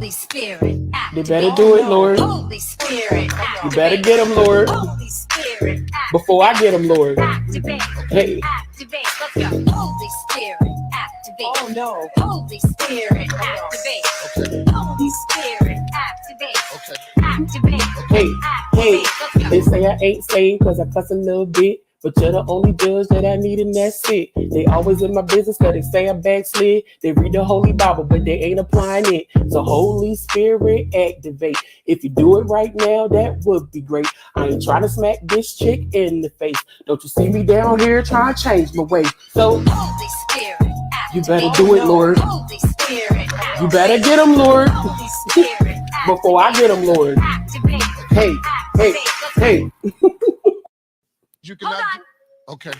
Holy Spirit, They better do it, Lord. Holy Spirit, You better get them, Lord. Holy Spirit, Before I get them, Lord. activate. Hey. Activate. Let's go. Holy Spirit, activate. Oh no. Holy Spirit, activate. Okay. Holy Spirit, activate. Okay. Activate. Hey, hey, Let's go. they say I ain't saved cause I cuss a little bit. But you're the only judge that I need and that's it. They always in my business cause they say I backslid. They read the Holy Bible but they ain't applying it. So Holy Spirit activate. If you do it right now, that would be great. I ain't trying to smack this chick in the face. Don't you see me down here trying to change my way. So Holy Spirit, you better do it, Lord. Holy Spirit, You better get them, Lord. Holy Spirit, Before I get them, Lord. activate. Hey, hey, hey. You cannot. Hold Okay.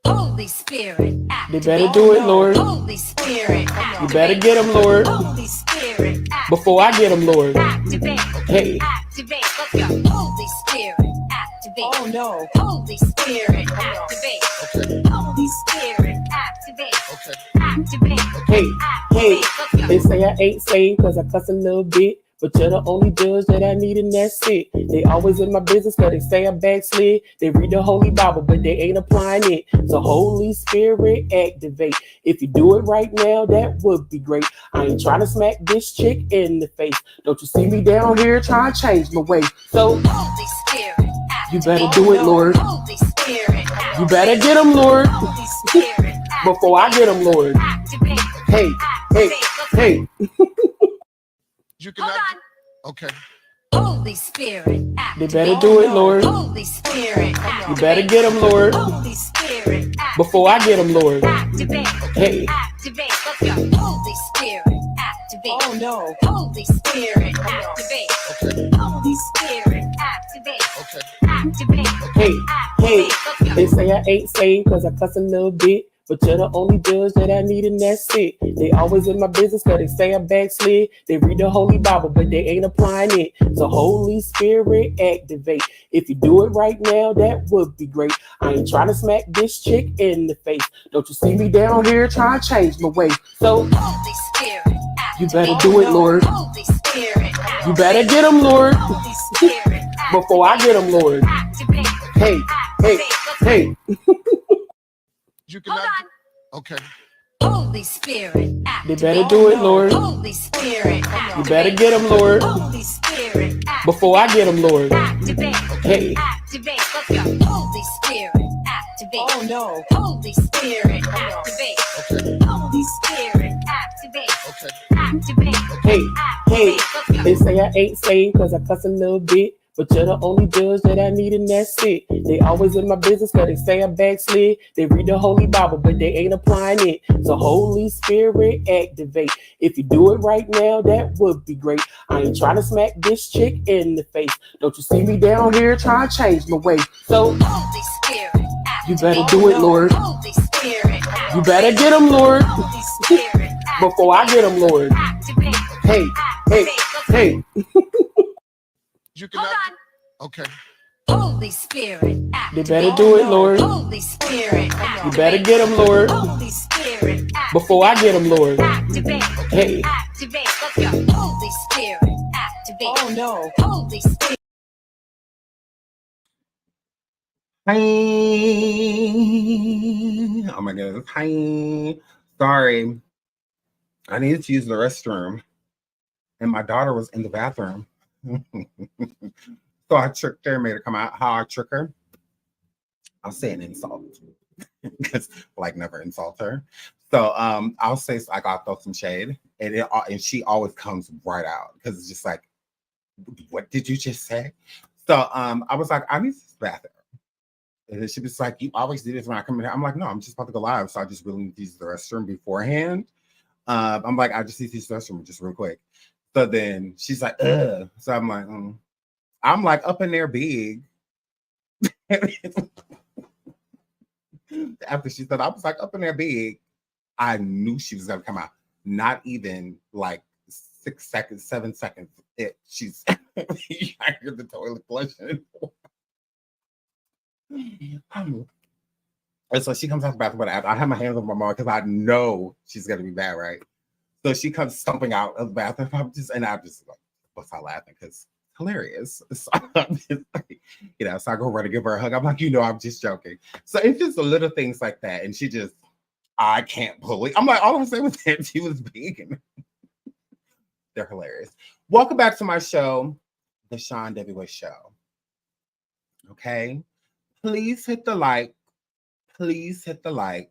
Holy Spirit, They activate. better do it, Lord. Holy Spirit, You better get them, Lord. Holy Spirit, Before I get them, Lord. activate. Hey. Activate. Let's go. Holy Spirit, activate. Oh no. Holy Spirit, activate. Okay. Holy Spirit, activate. Okay. Activate. Hey, hey, Let's go. they say I ain't saved cause I cuss a little bit. But you're the only judge that I need and that's it. They always in my business cause they say I backslid. They read the Holy Bible but they ain't applying it. So Holy Spirit activate. If you do it right now, that would be great. I ain't trying to smack this chick in the face. Don't you see me down here trying to change my way. So Holy Spirit, you better do it, Lord. Holy Spirit, You better get them, Lord. Holy Spirit, Before I get them, Lord. activate. Hey, hey, hey. You cannot. Okay. Holy Spirit, They activate. better do it, Lord. Holy Spirit, You better get them, Lord. Holy Spirit, Before I get them, Lord. activate. Hey. Activate. Let's go. Holy Spirit, activate. Oh no. Holy Spirit, activate. Okay. Holy Spirit, activate. Okay. Activate. Hey, hey, Let's go. they say I ain't saved cause I cuss a little bit. But you're the only judge that I need and that's it. They always in my business cause they say I backslid. They read the Holy Bible but they ain't applying it. So Holy Spirit activate. If you do it right now, that would be great. I ain't trying to smack this chick in the face. Don't you see me down here trying to change my way. So Holy Spirit, you better do it, Lord. Holy Spirit, You better get them, Lord. Holy Spirit, Before I get them, Lord. activate. Hey, hey, hey. You cannot. Okay. Holy Spirit, They activate. better do it, Lord. Holy Spirit, You better get them, Lord. Holy Spirit, Before I get them, Lord. activate. Hey. Activate. Let's go. Holy Spirit, activate. Oh no. Holy Spirit, activate. Okay. Holy Spirit, activate. Okay. Activate. Hey, hey, Let's go. they say I ain't saved cause I cuss a little bit. But you're the only judge that I need and that's it. They always in my business cause they say I backslid. They read the Holy Bible but they ain't applying it. So Holy Spirit activate. If you do it right now, that would be great. I ain't trying to smack this chick in the face. Don't you see me down here trying to change my way. So Holy Spirit, you better do it, Lord. Holy Spirit, You better get them, Lord. Holy Spirit, Before I get them, Lord. activate. Hey, hey, hey. You cannot. Okay. Holy Spirit, They activate. better do it, Lord. Holy Spirit, You better get them, Lord. Holy Spirit, Before I get them, Lord. activate. Hey. Activate. Let's go. Holy Spirit, activate. Oh no. Holy Spirit. Hi. Oh my goodness. Hi. Sorry. I needed to use the restroom. And my daughter was in the bathroom. So I tricked her, made her come out. How I trick her? I'll say an insult. Because like never insult her. So I'll say like I'll throw some shade. And she always comes right out. Because it's just like, what did you just say? So I was like, I need this bathroom. And she was like, you always do this when I come in here. I'm like, no, I'm just about to go live. So I just really need to use the restroom beforehand. I'm like, I just need to use the restroom just real quick. So then she's like, ugh. So I'm like, I'm like up in there big. After she said, I was like up in there big. I knew she was gonna come out. Not even like 6 seconds, 7 seconds. She's I hear the toilet flushing. And so she comes out the bathroom, but I have my hands on my mom because I know she's gonna be bad, right? So she comes stumping out of the bathroom. I'm just like, bust out laughing because hilarious. So I'm just like, so I go run to give her a hug. I'm like, I'm just joking. So it's just the little things like that. And she just, I can't believe. I'm like, all I'm saying was that she was being. They're hilarious. Welcome back to my show, The Sean Debbie Show. Okay. Please hit the like. Please hit the like.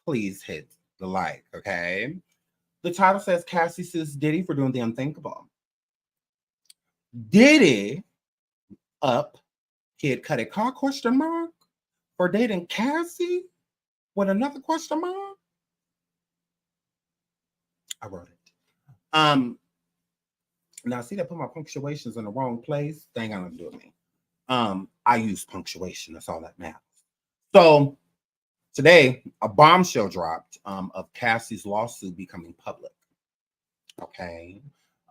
Please hit the like. Okay. The title says Cassie sues Diddy for doing the unthinkable. Diddy up kid cut a car ? For dating Cassie with another ? I wrote it. Now see that I put my punctuations in the wrong place. They ain't got nothing to do with me. I use punctuation. That's all that matters. So today, a bombshell dropped of Cassie's lawsuit becoming public. Okay.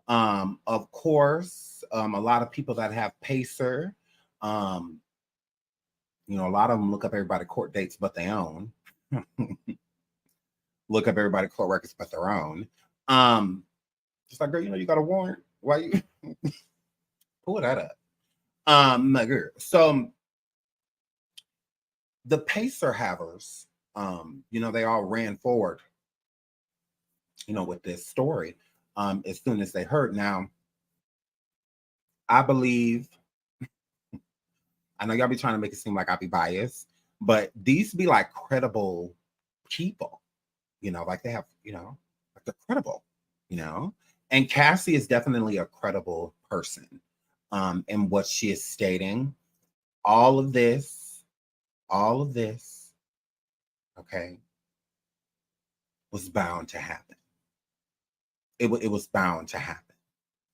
Of course, a lot of people that have Pacer, a lot of them look up everybody court dates but their own. Look up everybody court records but their own. Just like, girl, you got a warrant. Why you pull that up? My girl. So the Pacer havers, they all ran forward, with this story. As soon as they heard. Now, I believe, I know y'all be trying to make it seem like I be biased, but these be like credible people, like they have, like they're credible, and Cassie is definitely a credible person in what she is stating. All of this, okay, was bound to happen. It was bound to happen,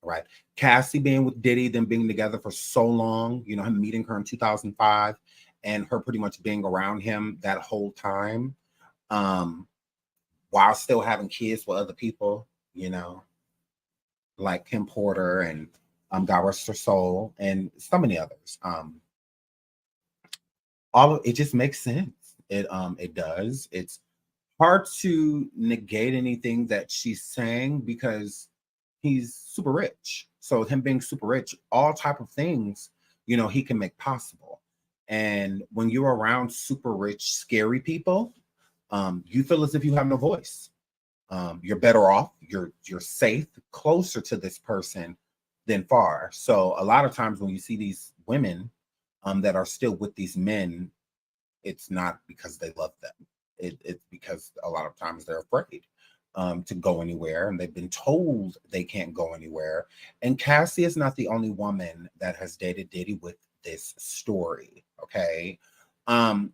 right? Cassie being with Diddy, them being together for so long, him meeting her in 2005 and her pretty much being around him that whole time, while still having kids with other people, like Kim Porter and God Rest Her Soul and so many others. All of it just makes sense. It does. It's hard to negate anything that she's saying because he's super rich. So him being super rich, all type of things, he can make possible. And when you're around super rich, scary people, you feel as if you have no voice. You're better off. You're safe, closer to this person than far. So a lot of times when you see these women that are still with these men, it's not because they love them. It's because a lot of times they're afraid to go anywhere, and they've been told they can't go anywhere. And Cassie is not the only woman that has dated Diddy with this story. Okay.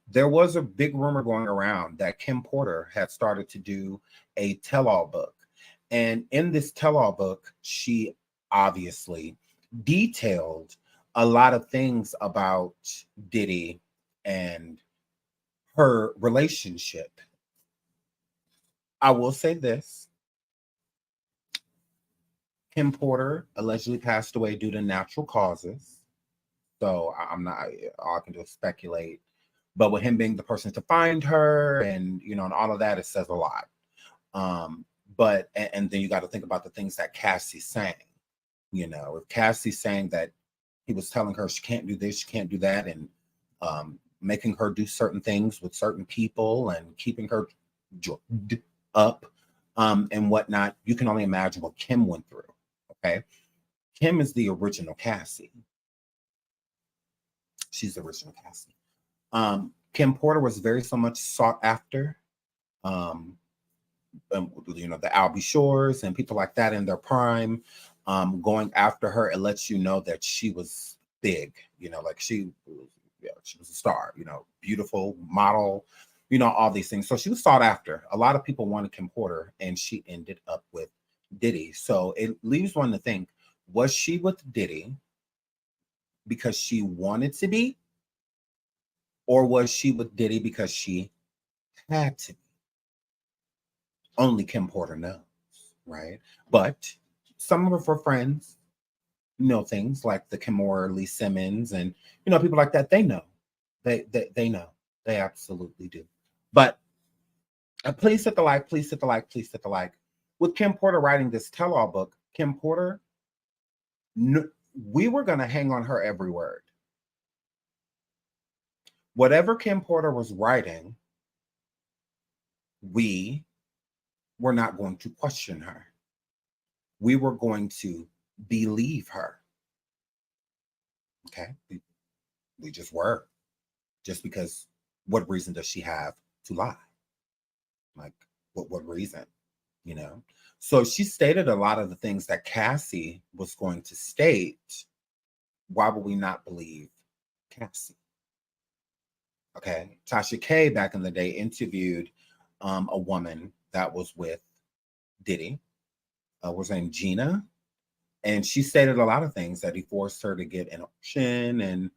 There was a big rumor going around that Kim Porter had started to do a tell-all book. And in this tell-all book, she obviously detailed a lot of things about Diddy and her relationship. I will say this. Kim Porter allegedly passed away due to natural causes. So I'm not, all I can do is speculate. But with him being the person to find her and, and all of that, it says a lot. But then you got to think about the things that Cassie's saying. If Cassie's saying that he was telling her she can't do this, she can't do that, and making her do certain things with certain people and keeping her up and whatnot, you can only imagine what Kim went through. Okay. Kim is the original Cassie. She's the original Cassie. Kim Porter was very so much sought after. The Albie Shores and people like that in their prime, going after her, it lets you know that she was big, like she was a star, beautiful model, all these things. So she was sought after. A lot of people wanted Kim Porter, and she ended up with Diddy. So it leaves one to think, was she with Diddy because she wanted to be? Or was she with Diddy because she had to be? Only Kim Porter knows, right? But some of her friends know things like the Kimora Lee Simmons and, people like that. They know. They know. They absolutely do. But please hit the like, please hit the like, please hit the like. with Kim Porter writing this tell-all book, Kim Porter, we were going to hang on her every word. Whatever Kim Porter was writing, we were not going to question her. We were going to believe her. Okay? We just were. Just because, what reason does she have to lie? Like, what reason? You know? So she stated a lot of the things that Cassie was going to state. Why would we not believe Cassie? Okay. Tasha K back in the day interviewed a woman that was with Diddy, was named Gina. And she stated a lot of things, that he forced her to get an option and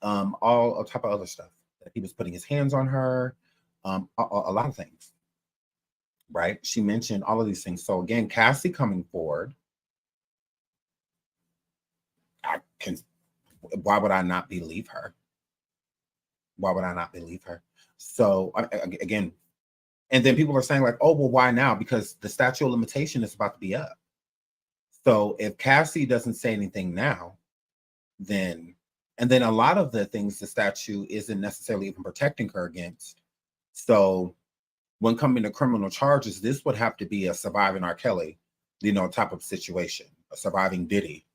all type of other stuff. That he was putting his hands on her, a lot of things. Right? She mentioned all of these things. So again, Cassie coming forward, why would I not believe her? Why would I not believe her? So again, and then people are saying like, oh, well, why now? Because the statute of limitation is about to be up. So if Cassie doesn't say anything now, then, and then a lot of the things the statute isn't necessarily even protecting her against. So when coming to criminal charges, this would have to be a surviving R. Kelly, type of situation, a surviving Diddy,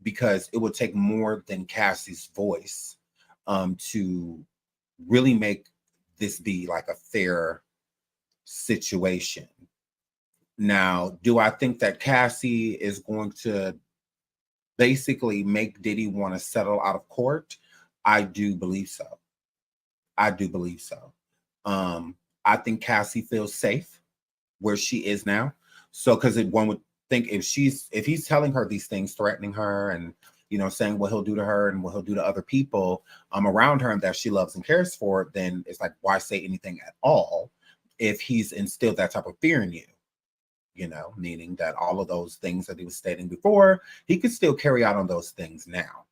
because it would take more than Cassie's voice to really make this be like a fair situation. Now, do I think that Cassie is going to basically make Diddy want to settle out of court? I do believe so. I do believe so. I think Cassie feels safe where she is now. So, because one would think if he's telling her these things, threatening her, and saying what he'll do to her and what he'll do to other people around her and that she loves and cares for, then it's like, why say anything at all if he's instilled that type of fear in you? Meaning that all of those things that he was stating before, he could still carry out on those things now.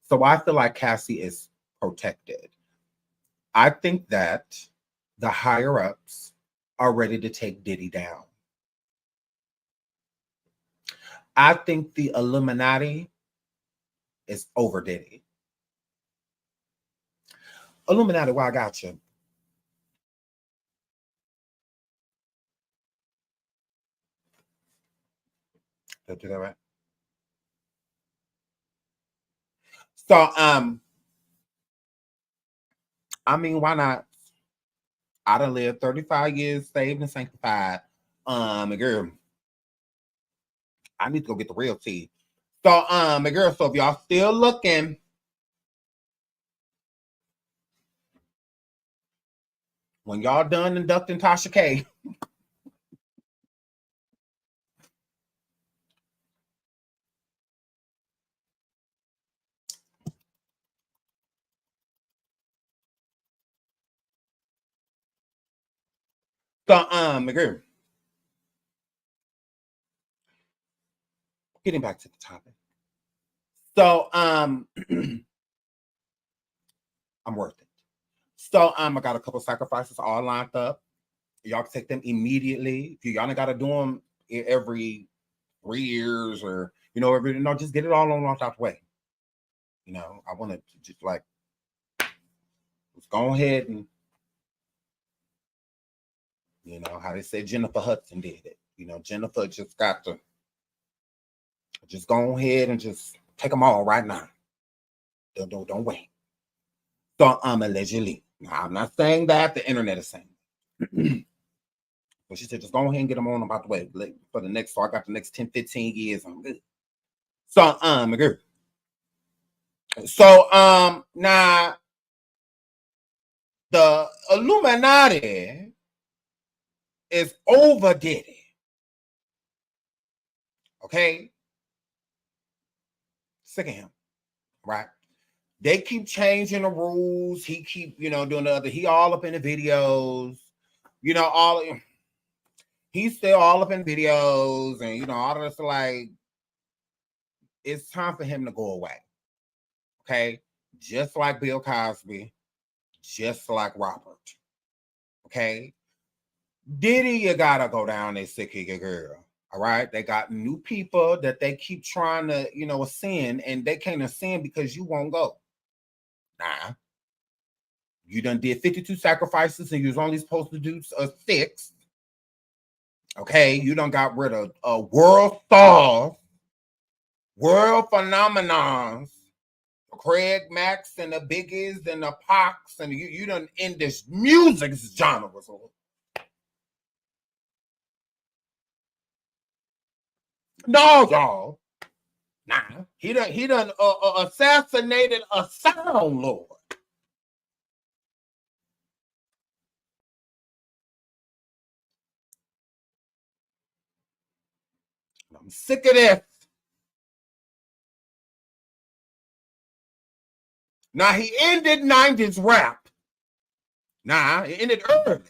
So I feel like Cassie is protected. I think that the higher ups are ready to take Diddy down. I think the Illuminati is over Diddy. Illuminati, well, I got you. Did I do that right? So, I mean, why not? I done lived 35 years saved and sanctified. Girl, I need to go get the real tea. So, girl, so if y'all still looking, when y'all done inducting Tasha K, so, girl, getting back to the topic. So, I'm worth it. So, I got a couple sacrifices all lined up. Y'all can take them immediately. If y'all ain't got to do them every 3 years or, just get it all on off out the way. I want to just like, let's go ahead and, how they say Jennifer Hudson did it. Jennifer just got to just go ahead and just take them all right now. Don't wait. So allegedly. Now, I'm not saying that. The internet is saying. But she said, just go ahead and get them on about the way for the next. So I got the next 10, 15 years. I'm good. So girl. So now the Illuminati is over Diddy. Okay? Sick of him. Right? They keep changing the rules. He keep, doing the other. He all up in the videos. He's still all up in videos and, all of this. Like, it's time for him to go away. Okay? Just like Bill Cosby. Just like Robert. Okay? Diddy, you gotta go down there, sick of your girl. All right, they got new people that they keep trying to, ascend, and they can't ascend because you won't go. Nah, you done did 52 sacrifices, and you was only supposed to do 6. Okay, you done got rid of world stars, world phenomenons, Craig Max and the Biggies and the Pox, and you done in this music genre. No, y'all. Nah, he done assassinated a sound lord. I'm sick of this. Now he ended 90s rap. Nah, it ended early.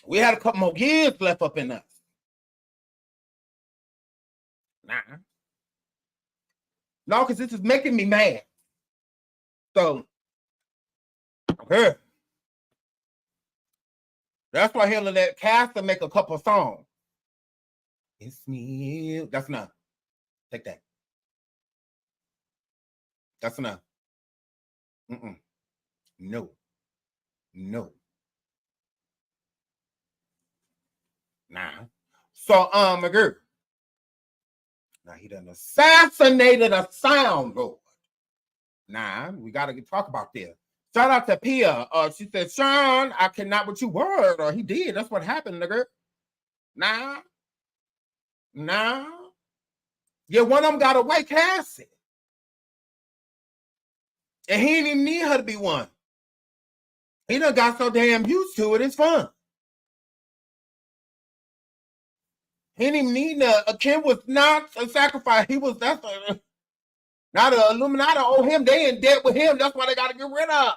We had a couple more years left up in us. Nah. No, because this is making me mad. So, okay. That's why he'll let Cassie make a couple songs. It's me. That's enough. Take that. That's enough. No. Nah. So, my girl. Now he done assassinated a sound lord. Nah, we gotta talk about this. Shout out to Pia. She said, Sean, I cannot with you word, or he did. That's what happened, nigga. Nah. Yeah, one of them got away, Cassie. And he didn't even need her to be one. He done got so damn used to it, it's fun. He didn't even need a Kim was not a sacrifice. He was now the Illuminati owe him, they in debt with him. That's why they gotta get rid of.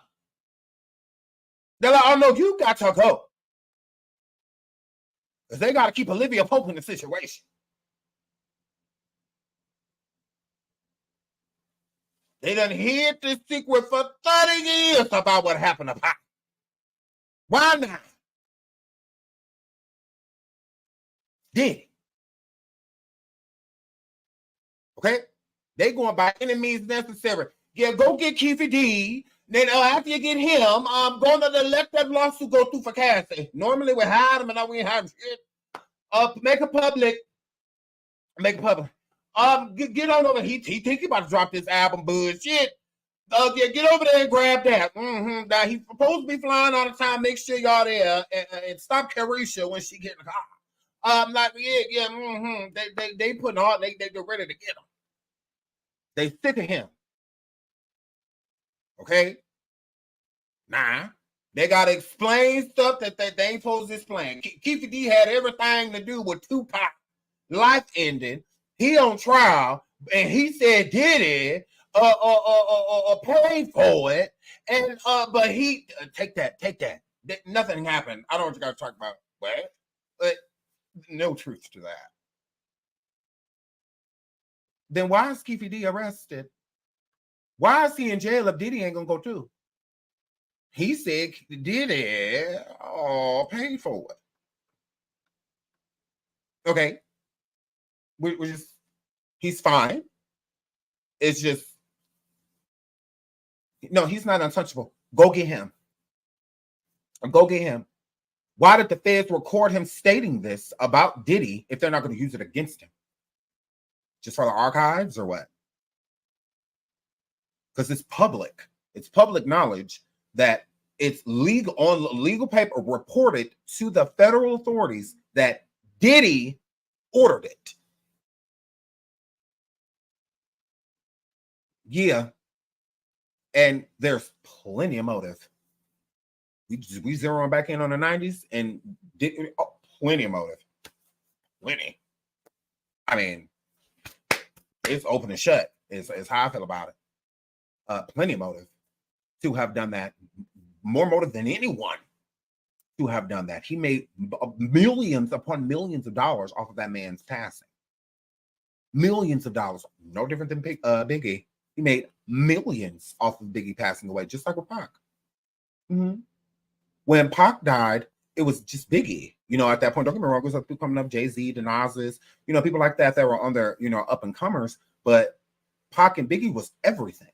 They're like, oh no, you got to go. Because they gotta keep Olivia Pope in the situation. They done hid this secret for 30 years about what happened to Pop. Why not? Diddy. Okay? They going by any means necessary. Yeah, go get Keefy D. Then after you get him, I'm going to let that lawsuit go through for Cassie. Normally we hide him and now we ain't hide shit. Make it public. Get on over. He think he about to drop this album bullshit. Get over there and grab that. Now he's supposed to be flying all the time. Make sure y'all there and stop Karisha when she get in the car. They putting all they're ready to get him. They sick of him. Okay? Nah. They gotta explain stuff that they ain't supposed to explain. Keefy D had everything to do with Tupac life ending. He on trial, and he said Diddy paid for it, and but he take that. Nothing happened. I don't know what you gotta talk about. What? But no truth to that. Then why is Keefy D arrested? Why is he in jail if Diddy ain't gonna go too? He said Diddy paid for it. Okay. We're just, he's fine. It's just, no, he's not untouchable. Go get him. Why did the feds record him stating this about Diddy if they're not going to use it against him? Just for the archives or what? Because it's public. It's public knowledge that it's legal on legal paper reported to the federal authorities that Diddy ordered it. Yeah. And there's plenty of motive. We zeroing back in on the 90s and plenty of motive. Plenty. I mean, it's open and shut. Is how I feel about it. Plenty of motive to have done that. More motive than anyone to have done that. He made millions upon millions of dollars off of that man's passing. Millions of dollars. No different than Biggie. He made millions off of Biggie passing away, just like with Pac. Mm-hmm. When Pac died, it was just Biggie. You know, at that point, don't get me wrong, it was people coming up, Jay-Z, the Nas's, you know, people like that were on their, you know, up and comers. But Pac and Biggie was everything.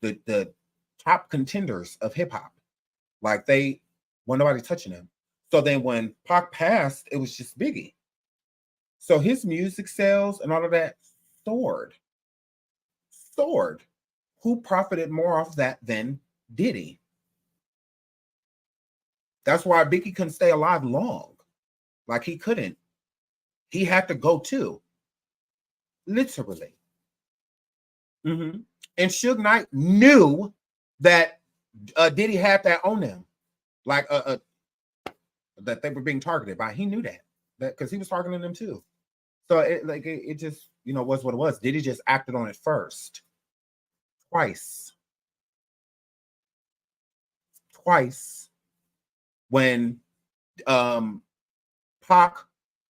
The top contenders of hip hop. Like they, when nobody touching them. So then when Pac passed, it was just Biggie. So his music sales and all of that soared. Soared. Who profited more off that than Diddy? That's why Biggie couldn't stay alive long. Like he couldn't. He had to go too. Literally. Mm-hmm. And Suge Knight knew that Diddy had that on them. Like that they were being targeted by. He knew that because he was targeting them too. So it just, you know, was what it was. Diddy just acted on it first. Twice. When Pac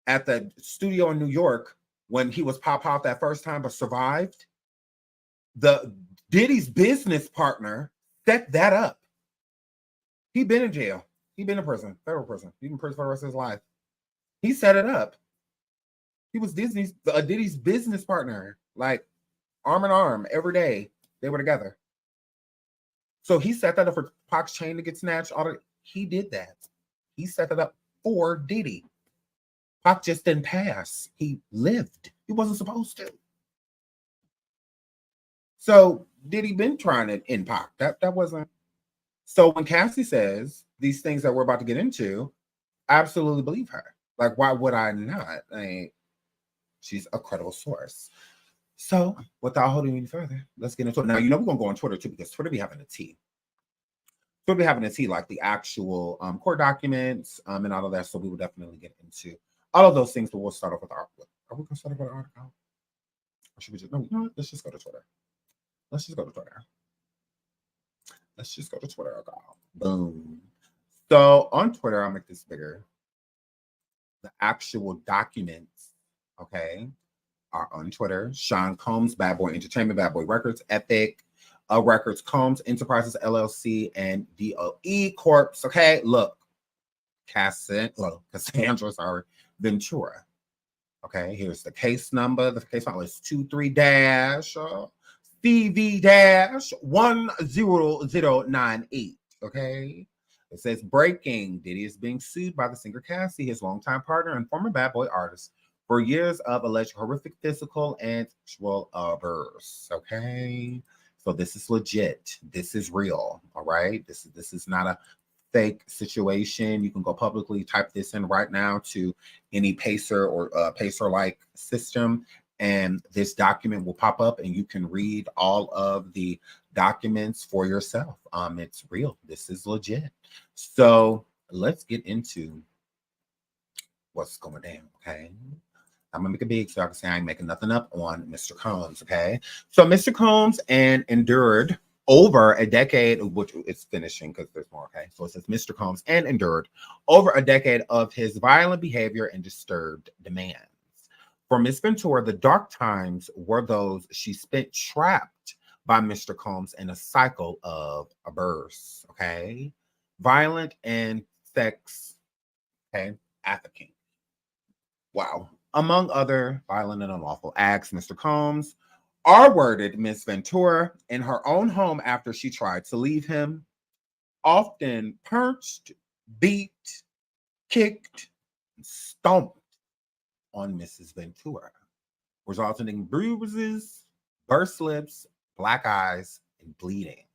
at the studio in New York, when he was popped out that first time but survived, the Diddy's business partner set that up. He'd been in jail. He'd been in prison, federal prison. He'd been in prison for the rest of his life. He set it up. He was Diddy's business partner, like arm in arm every day. They were together. So he set that up for Pac's chain to get snatched. He did that. He set that up for Diddy. Pac just didn't pass. He lived. He wasn't supposed to. So Diddy been trying to end Pac. That wasn't. So when Cassie says these things that we're about to get into, I absolutely believe her. Like, why would I not? She's a credible source. So without holding any further, let's get into it. Now, you know we're going to go on Twitter too, because Twitter be having a tea. Twitter be having a tea, like the actual court documents and all of that. So we will definitely get into all of those things, but we'll start off with our, are we going to start off with our article? Or should we just, no, you know what? Let's just go to Twitter. Let's just go to Twitter. Let's just go to Twitter. Boom. So on Twitter, I'll make this bigger. The actual documents, okay, are on Twitter. Sean Combs, Bad Boy Entertainment, Bad Boy Records, Epic Records, Combs Enterprises, LLC, and DOE Corps. Okay, look. Cassandra, Ventura. Okay, here's the case number. The case file is 23-CV-10098. Okay. It says breaking. Diddy is being sued by the singer Cassie, his longtime partner and former Bad Boy artist, for years of alleged horrific physical and sexual abuse. Okay. So this is legit. This is real. All right. This is not a fake situation. You can go publicly type this in right now to any Pacer or Pacer-like system, and this document will pop up and you can read all of the documents for yourself. It's real. This is legit. So let's get into what's going down, okay? I'm gonna make it big so I can say I ain't making nothing up on Mr. Combs, okay? So Mr. Combs endured over a decade, which it's finishing because there's more, okay? So it says Mr. Combs endured over a decade of his violent behavior and disturbed demands. For Miss Ventura, the dark times were those she spent trapped by Mr. Combs in a cycle of abuse, okay? Violent and sex, okay? Trafficking. Wow. Among other violent and unlawful acts, Mr. Combs R-worded Miss Ventura in her own home after she tried to leave him, often punched, beat, kicked, and stomped on Mrs. Ventura, resulting in bruises, burst lips, black eyes, and bleeding.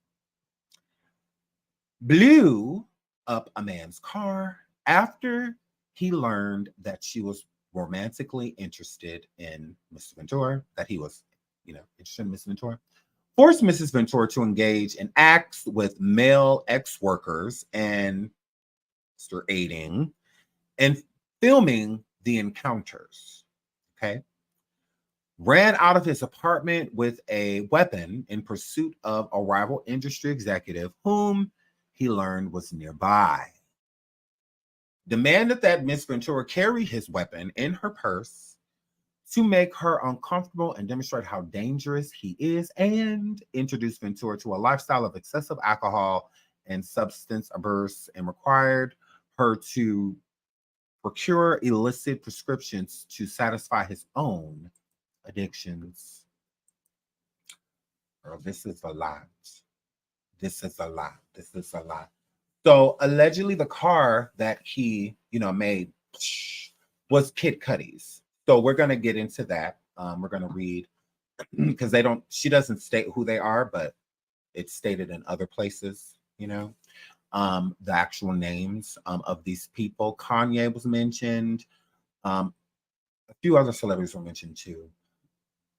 Blew up a man's car after he learned that she was romantically interested in Mrs. Ventura, that he was, interested in Mrs. Ventura. Forced Mrs. Ventura to engage in acts with male ex-workers and Mr. aiding and filming the encounters, okay? Ran out of his apartment with a weapon in pursuit of a rival industry executive whom he learned was nearby. Demanded that Miss Ventura carry his weapon in her purse to make her uncomfortable and demonstrate how dangerous he is, and introduced Ventura to a lifestyle of excessive alcohol and substance abuse and required her to procure illicit prescriptions to satisfy his own addictions. Girl, this is a lot. This is a lot. This is a lot. So allegedly the car that he, made was Kid Cudi's. So we're going to get into that. We're going to read because she doesn't state who they are, but it's stated in other places, the actual names of these people. Kanye was mentioned. A few other celebrities were mentioned too.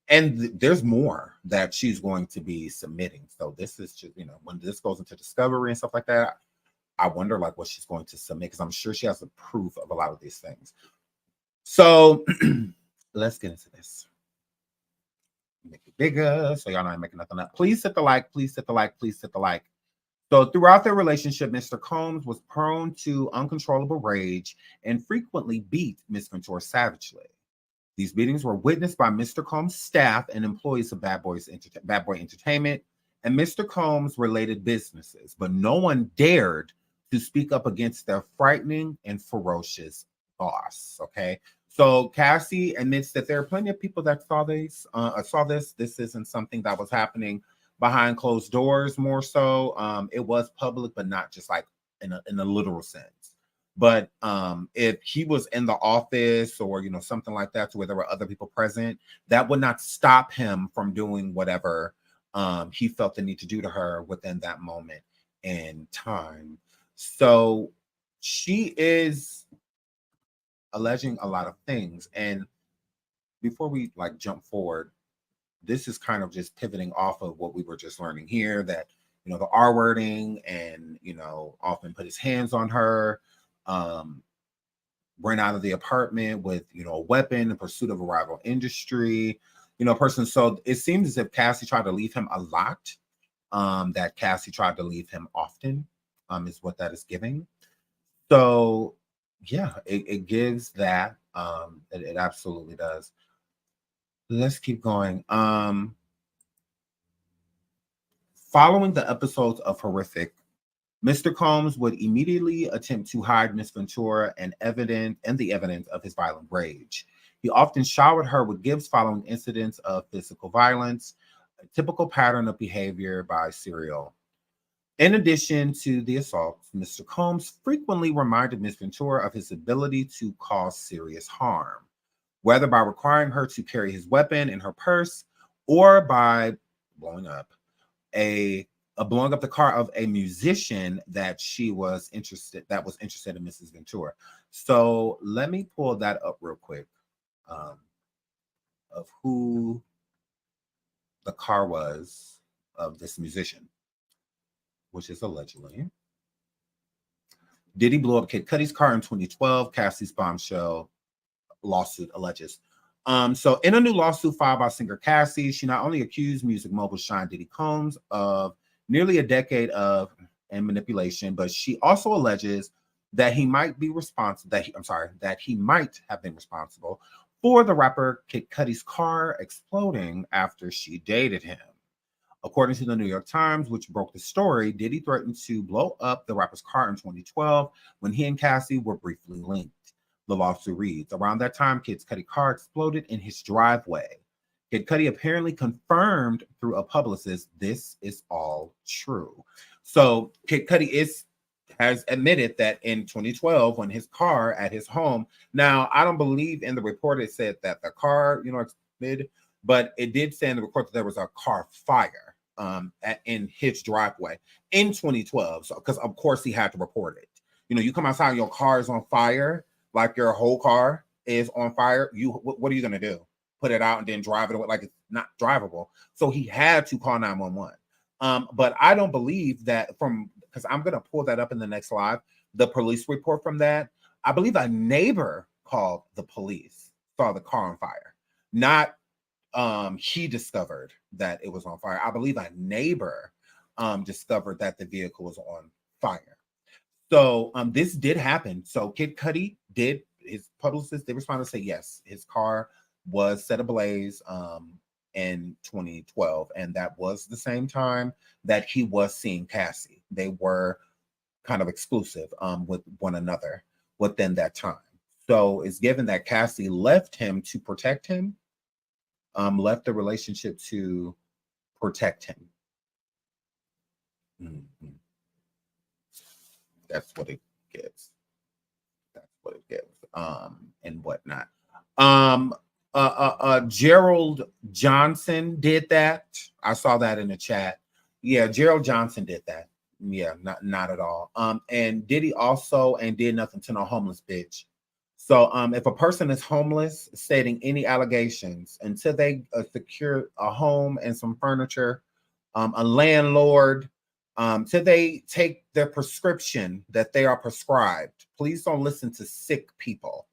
And there's more that she's going to be submitting. So this is just, when this goes into discovery and stuff like that, I wonder like what she's going to submit because I'm sure she has a proof of a lot of these things. So let's get into this. Make it bigger so y'all know I'm making nothing up. Please hit the like, please hit the like, please hit the like. So throughout their relationship, Mr. Combs was prone to uncontrollable rage and frequently beat Miss Ventura savagely. These beatings were witnessed by Mr. Combs' staff and employees of Bad Boy Entertainment and Mr. Combs' related businesses, but no one dared to speak up against their frightening and ferocious boss. Okay, so Cassie admits that there are plenty of people that saw this. This isn't something that was happening behind closed doors. More so, it was public, but not just like in a literal sense. But if he was in the office or, something like that, to where there were other people present, that would not stop him from doing whatever he felt the need to do to her within that moment in time. So she is alleging a lot of things. And before we jump forward, this is kind of just pivoting off of what we were just learning here, that, the R wording and, often put his hands on her. Ran out of the apartment with a weapon in pursuit of a rival industry person. So it seems as if Cassie tried to leave him a lot, that Cassie tried to leave him often, is what that is giving. So yeah, it gives that. It absolutely does. Let's keep going. Following the episodes of Horrific, Mr. Combs would immediately attempt to hide Miss Ventura and the evidence of his violent rage. He often showered her with gifts following incidents of physical violence, a typical pattern of behavior by serial. In addition to the assaults, Mr. Combs frequently reminded Miss Ventura of his ability to cause serious harm, whether by requiring her to carry his weapon in her purse or by blowing up the car of a musician that was interested in Mrs. Ventura. So let me pull that up real quick, of who the car was of this musician, which is allegedly. Diddy blew up Kid Cudi's car in 2012, Cassie's bombshell lawsuit alleges. So in a new lawsuit filed by singer Cassie, she not only accused music mogul Sean Diddy Combs of nearly a decade of manipulation, but she also alleges that he might be responsible. That he might have been responsible for the rapper Kid Cudi's car exploding after she dated him. According to the New York Times, which broke the story, Diddy threatened to blow up the rapper's car in 2012 when he and Cassie were briefly linked. The lawsuit reads, around that time, Kid Cudi's car exploded in his driveway. Kid Cudi apparently confirmed through a publicist this is all true. So Kid Cudi has admitted that in 2012, when his car at his home, now I don't believe in the report it said that the car, exploded, but it did say in the report that there was a car fire in his driveway in 2012. So because of course he had to report it. You come outside and your car is on fire, like your whole car is on fire. What are you gonna do? Put it out and then drive it away like it's not drivable. So he had to call 911. But I don't believe that because I'm gonna pull that up in the next live, the police report from that. I believe a neighbor called the police, saw the car on fire. Not he discovered that it was on fire. I believe a neighbor discovered that the vehicle was on fire. So this did happen. So Kid Cudi his publicist, they responded to say yes, his car was set ablaze in 2012, and that was the same time that he was seeing Cassie. they were kind of exclusive with one another within that time. So it's given that Cassie left him to protect him, left the relationship to protect him. Mm-hmm. That's what it gives. That's what it gives. And whatnot. Gerald Johnson did that. I saw that in the chat. Yeah, Gerald Johnson did that. Yeah, not at all. And Diddy also ain't did nothing to no homeless bitch. So if a person is homeless, stating any allegations until they secure a home and some furniture, a landlord, till they take their prescription that they are prescribed. Please don't listen to sick people.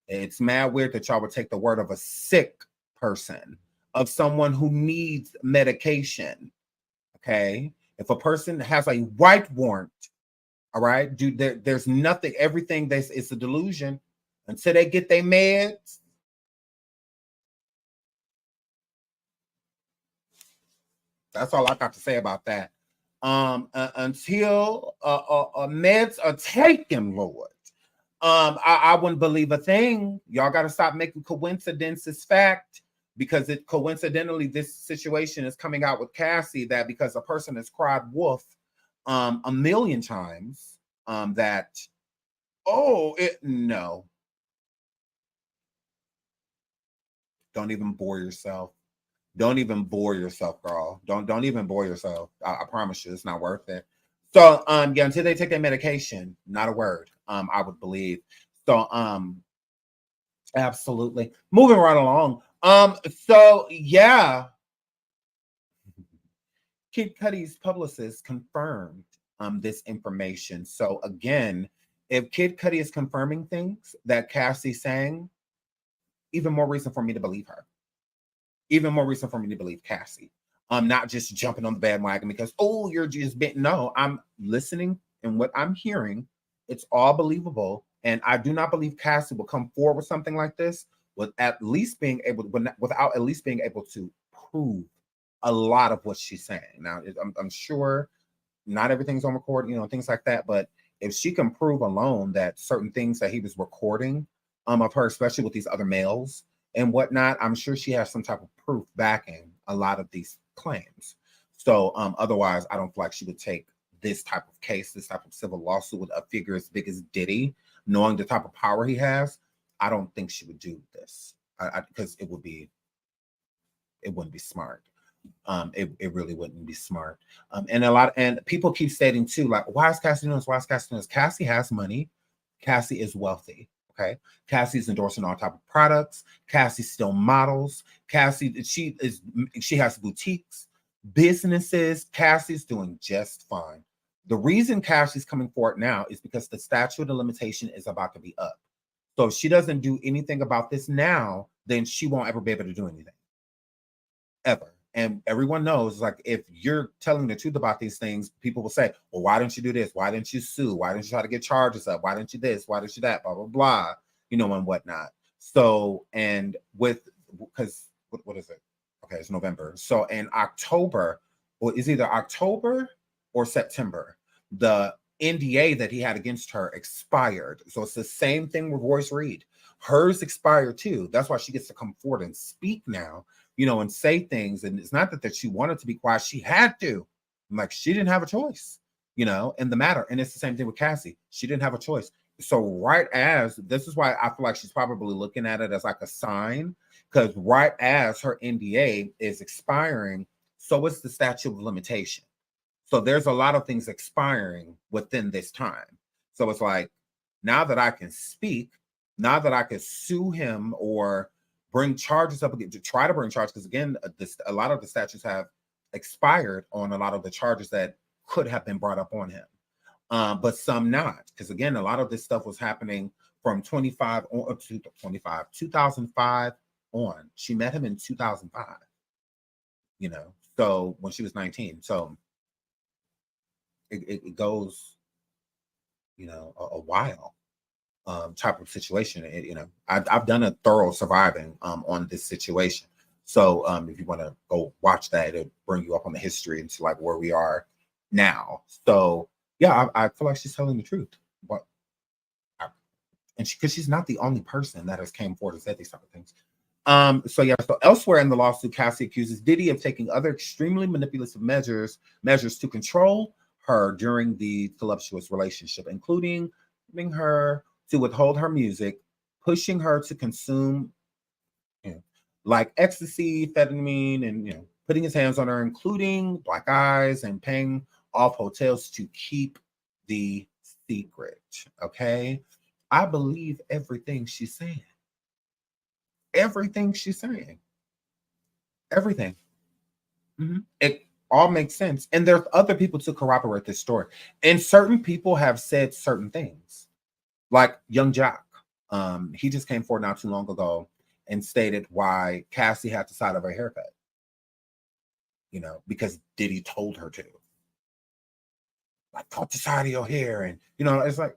It's mad weird that y'all would take the word of a sick person, of someone who needs medication. Okay, if a person has a white warrant, all right, there's nothing. Everything it's a delusion until they get their meds. That's all I got to say about that. Until meds are taken, Lord, I wouldn't believe a thing. Y'all got to stop making coincidences fact, because it coincidentally this situation is coming out with Cassie, that because a person has cried wolf a million times, that no. Don't even bore yourself. Don't even bore yourself, girl. Don't even bore yourself. I promise you, it's not worth it. So yeah, until they take their medication, not a word. I would believe. So absolutely. Moving right along. So yeah. Kid Cudi's publicist confirmed this information. So again, if Kid Cudi is confirming things that Cassie's saying, even more reason for me to believe her. Even more reason for me to believe Cassie. I'm not just jumping on the bandwagon because, oh, you're just bit. No, I'm listening, and what I'm hearing, it's all believable. And I do not believe Cassie will come forward with something like this without at least being able to prove a lot of what she's saying. Now, I'm sure not everything's on record, things like that. But if she can prove alone that certain things that he was recording of her, especially with these other males and whatnot, I'm sure she has some type of proof backing a lot of these claims. So otherwise, I don't feel like she would take this type of case, this type of civil lawsuit with a figure as big as Diddy, knowing the type of power he has. I don't think she would do this because it wouldn't be smart. It really wouldn't be smart. And people keep stating too, like, why is Cassie doing this? Why is Cassie doing this? Cassie has money. Cassie is wealthy. Okay. Cassie's endorsing all type of products. Cassie still models. Cassie, she has boutiques, businesses. Cassie's doing just fine. The reason Cassie's coming forward now is because the statute of limitation is about to be up. So if she doesn't do anything about this now, then she won't ever be able to do anything. Ever. And everyone knows, like, if you're telling the truth about these things, people will say, well, why didn't you do this? Why didn't you sue? Why didn't you try to get charges up? Why didn't you this? Why didn't you that? Blah, blah, blah, and whatnot. So, and because what is it? Okay, it's November. So in October, or it's either October or September, the NDA that he had against her expired. So it's the same thing with Royce Reed. Hers expired too. That's why she gets to come forward and speak now, and say things. And it's not that she wanted to be quiet. She had to. Like, she didn't have a choice, in the matter. And it's the same thing with Cassie. She didn't have a choice. So this is why I feel like she's probably looking at it as like a sign, because right as her NDA is expiring, so is the statute of limitation. So there's a lot of things expiring within this time. So it's like, now that I can speak, now that I can sue him or bring charges up again, to try to bring charges, because again, a lot of the statutes have expired on a lot of the charges that could have been brought up on him, but some not, because again, a lot of this stuff was happening from 2005 on. She met him in 2005, so when she was 19. So it goes, a while. Type of situation. I've done a thorough surviving on this situation. So if you want to go watch that, it'll bring you up on the history into like where we are now. So yeah, I feel like she's telling the truth. But and because she's not the only person that has came forward and said these type of things. So elsewhere in the lawsuit, Cassie accuses Diddy of taking other extremely manipulative measures to control her during the voluptuous relationship, including getting her to withhold her music, pushing her to consume, like ecstasy, amphetamine, and putting his hands on her, including black eyes, and paying off hotels to keep the secret. Okay, I believe everything she's saying. Everything she's saying. Everything. It all makes sense. And there's other people to corroborate this story. And certain people have said certain things. Like Young Jock. He just came forward not too long ago and stated why Cassie had the side of her haircut. Because Diddy told her to. Like, cut the side of your hair. And, it's like.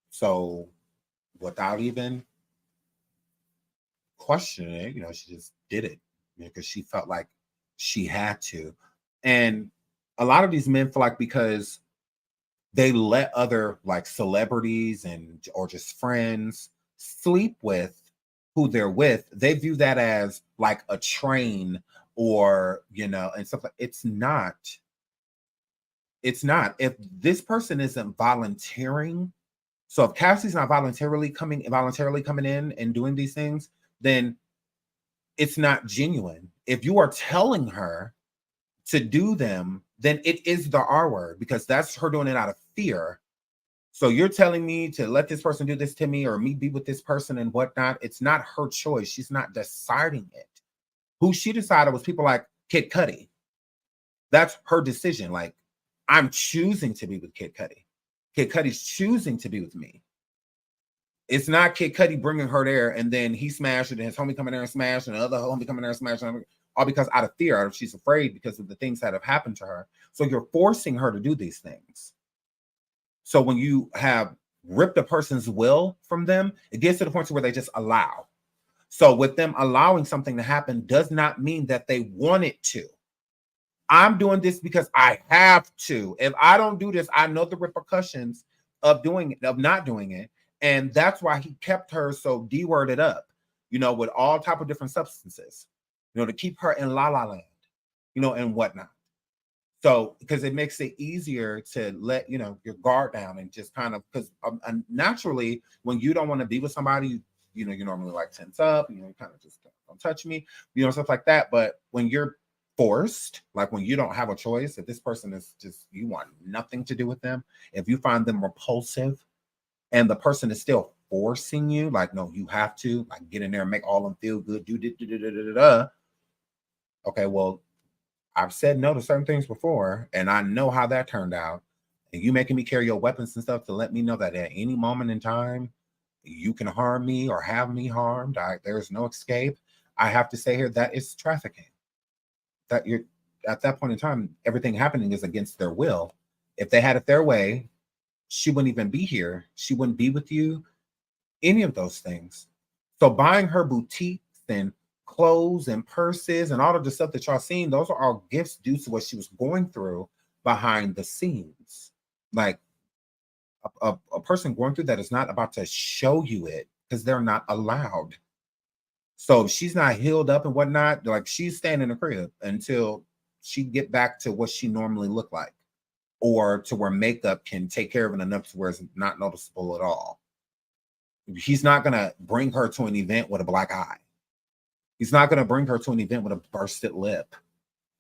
So, without even questioning it, she just did it because she felt like she had to. And a lot of these men feel like because they let other like celebrities or just friends sleep with who they're with, they view that as like a train or and stuff like it's not. If this person isn't volunteering, so if Cassie's not voluntarily coming in and doing these things, then it's not genuine. If you are telling her to do them, then it is the R word because that's her doing it out of fear. So you're telling me to let this person do this to me or me be with this person and whatnot. It's not her choice. She's not deciding it. Who she decided was people like Kid Cudi. That's her decision. Like, I'm choosing to be with Kid Cudi. Kid Cudi's choosing to be with me. It's not Kid Cudi bringing her there and then he smashed it and his homie coming there and smashed and the other homie coming there and smashed, all because out of fear, she's afraid because of the things that have happened to her. So you're forcing her to do these things. So when you have ripped a person's will from them, it gets to the point where they just allow. So with them allowing something to happen does not mean that they want it to. I'm doing this because I have to. If I don't do this, I know the repercussions of not doing it. And that's why he kept her so D-worded up, with all type of different substances, to keep her in la la land, and whatnot. So, because it makes it easier to let, your guard down and just kind of, because naturally, when you don't want to be with somebody, you normally like tense up, you kind of just don't touch me, stuff like that. But when you're forced, like when you don't have a choice, if this person is just, you want nothing to do with them, if you find them repulsive and the person is still forcing you, like, no, you have to, like, get in there and make all them feel good, okay, well, I've said no to certain things before, and I know how that turned out. And you making me carry your weapons and stuff to let me know that at any moment in time, you can harm me or have me harmed. There's no escape. I have to say here that is trafficking. That you're at that point in time, everything happening is against their will. If they had it their way, she wouldn't even be here. She wouldn't be with you. Any of those things. So buying her boutiques and clothes and purses and all of the stuff that y'all seen, those are all gifts due to what she was going through behind the scenes. Like a person going through that is not about to show you it because they're not allowed. So if she's not healed up and whatnot, like she's staying in the crib until she get back to what she normally looked like, or to where makeup can take care of it enough to where it's not noticeable at all. He's not going to bring her to an event with a black eye. He's not going to bring her to an event with a bursted lip,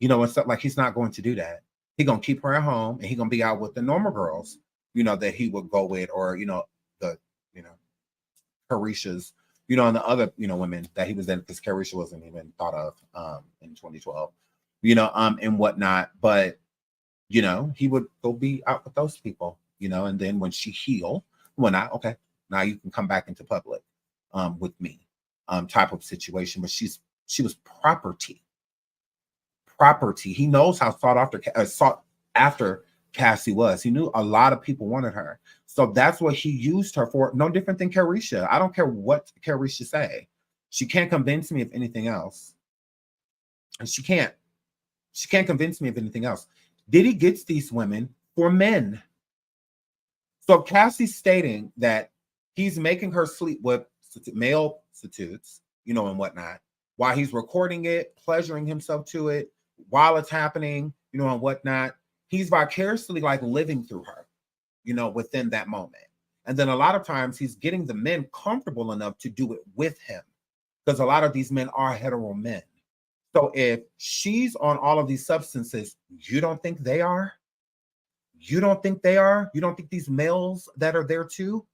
and stuff like he's not going to do that. He's going to keep her at home and he's going to be out with the normal girls, that he would go with, or, the, Karisha's, and the other, women that he was in, because Karisha wasn't even thought of in 2012, and whatnot. But, he would go be out with those people, and then when she healed, okay, now you can come back into public with me, type of situation. But she was property. He knows how sought after Cassie was. He knew a lot of people wanted her. So that's what he used her for. No different than Karisha. I don't care what Karisha say. She can't convince me of anything else. And she can't. She can't convince me of anything else. Diddy gets these women for men. So Cassie's stating that he's making her sleep with male prostitutes, you know, and whatnot, while he's recording it, pleasuring himself to it, while it's happening, you know, and whatnot. He's vicariously like living through her, you know, within that moment. And then a lot of times he's getting the men comfortable enough to do it with him, because a lot of these men are hetero men. So if she's on all of these substances, you don't think they are? You don't think they are? You don't think these males that are there too?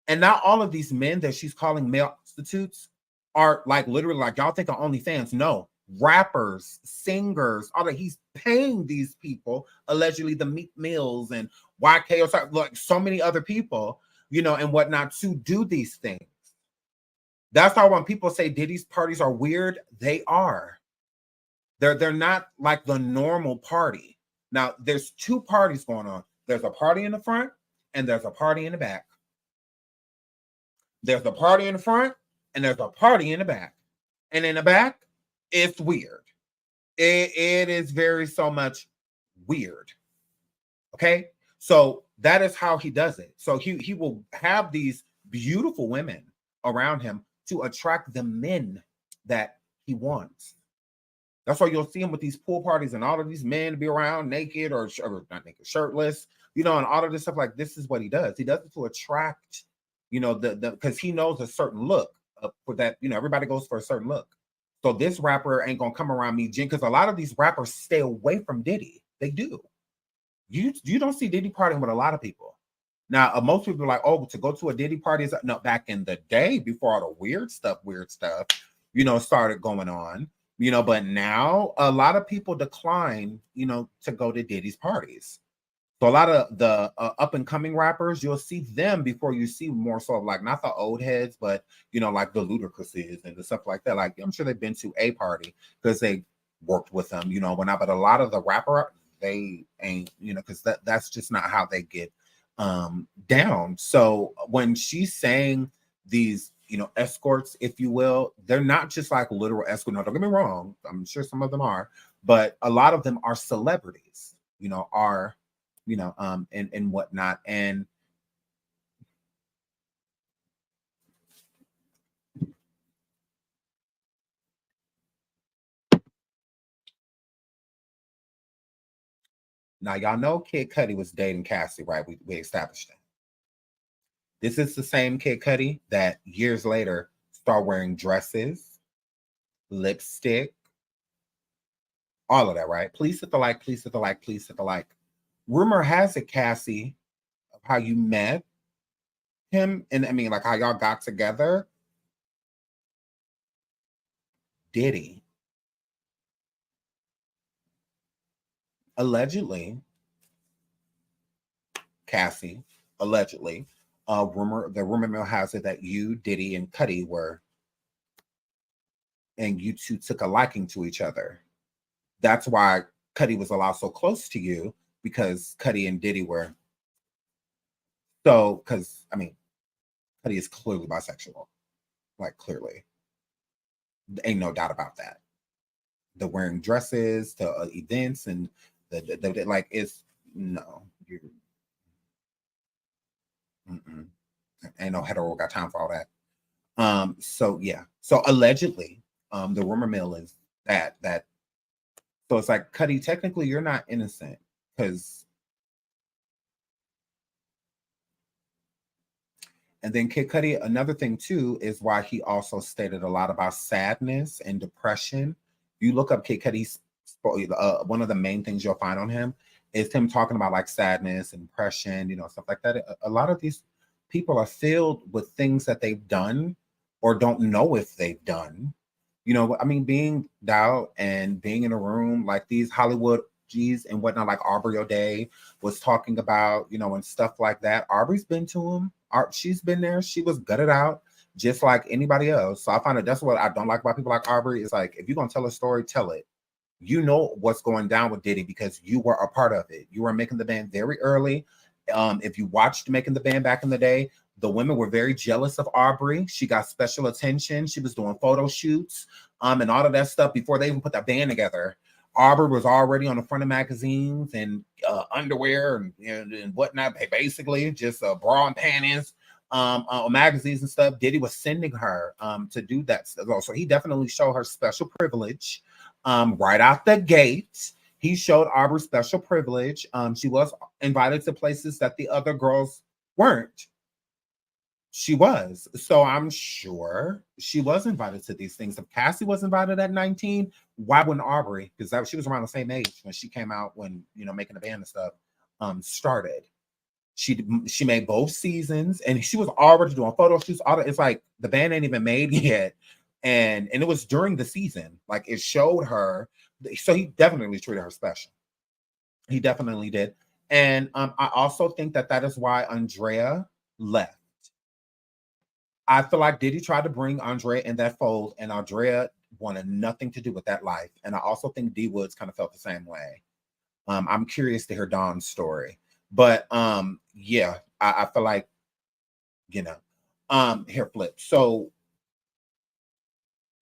And not all of these men that she's calling male prostitutes are like literally like y'all think of OnlyFans. No, rappers, singers, all that. He's paying these people, allegedly the Meek Mills and YK or something, like so many other people, you know, and whatnot, to do these things. That's how when people say Diddy's parties are weird, they are. They're not like the normal party. Now, there's two parties going on. There's a party in the front and there's a party in the back. There's a party in the front and there's a party in the back. And in the back, it's weird. It is very so much weird. Okay? So that is how he does it. So he will have these beautiful women around him to attract the men that he wants. That's why you'll see him with these pool parties and all of these men to be around naked or not naked, shirtless, you know, and all of this stuff. Like, this is what he does. He does it to attract, you know, because he knows a certain look for that. You know, everybody goes for a certain look. So this rapper ain't gonna come around me, Jen, because a lot of these rappers stay away from Diddy. They do. You don't see Diddy partying with a lot of people. Now, most people are like, oh, to go to a Diddy party is no. Back in the day, before all the weird stuff, you know, started going on. You know, but now a lot of people decline, you know, to go to Diddy's parties. So a lot of the up and coming rappers, you'll see them before you see more so of like not the old heads, but you know, like the Ludacris's and the stuff like that. Like I'm sure they've been to a party because they worked with them, you know. But a lot of the rapper, they ain't, you know, because that's just not how they get down. So when she's saying these, you know, escorts, if you will, they're not just like literal escorts. No, don't get me wrong. I'm sure some of them are, but a lot of them are celebrities, you know, and whatnot. And now y'all know Kid Cudi was dating Cassie, right? We established that. This is the same Kid Cudi that years later started wearing dresses, lipstick, all of that, right? Please hit the like, please hit the like, please hit the like. Rumor has it, Cassie, of how you met him, and I mean, like how y'all got together. Diddy allegedly, Cassie, allegedly, the rumor mill has it that you, Diddy, and Cudi were, and you two took a liking to each other. That's why Cudi was allowed so close to you, because Cudi and Diddy were so, because I mean, Cudi is clearly bisexual, like clearly. Ain't no doubt about that. The wearing dresses to events and the like is no. Ain't no hetero got time for all that. So yeah. So allegedly, the rumor mill is that so it's like, Cudi, technically you're not innocent, because and then Kid Cudi, another thing too, is why he also stated a lot about sadness and depression. You look up Kid Cudi's, one of the main things you'll find on him is him talking about like sadness and depression, you know, stuff like that. A lot of these people are filled with things that they've done or don't know if they've done. You know, I mean, being out and being in a room like these Hollywood G's and whatnot, like Aubrey O'Day was talking about, you know, and stuff like that. Aubrey's been to him. She's been there. She was gutted out just like anybody else. So I find that that's what I don't like about people like Aubrey. Is like, if you're going to tell a story, tell it. You know what's going down with Diddy because you were a part of it. You were making the band very early. If you watched Making the Band back in the day, the women were very jealous of Aubrey. She got special attention. She was doing photo shoots and all of that stuff before they even put that band together. Aubrey was already on the front of magazines and underwear and whatnot. Basically, just bra and panties on magazines and stuff. Diddy was sending her to do that. So he definitely showed her special privilege right out the gate. He showed Aubrey special privilege. She was invited to places that the other girls weren't. She was. So I'm sure she was invited to these things. If Cassie was invited at 19, why wouldn't Aubrey? Because she was around the same age when she came out, when, you know, making the band and stuff started. She made both seasons, and she was already doing photo shoots. It's like the band ain't even made yet. And it was during the season. Like, it showed her. So he definitely treated her special. He definitely did. And I also think that is why Andrea left. I feel like Diddy tried to bring Andrea in that fold, and Andrea wanted nothing to do with that life. And I also think D Woods kind of felt the same way. I'm curious to hear Dawn's story. But yeah, I feel like, you know, here, Flip. So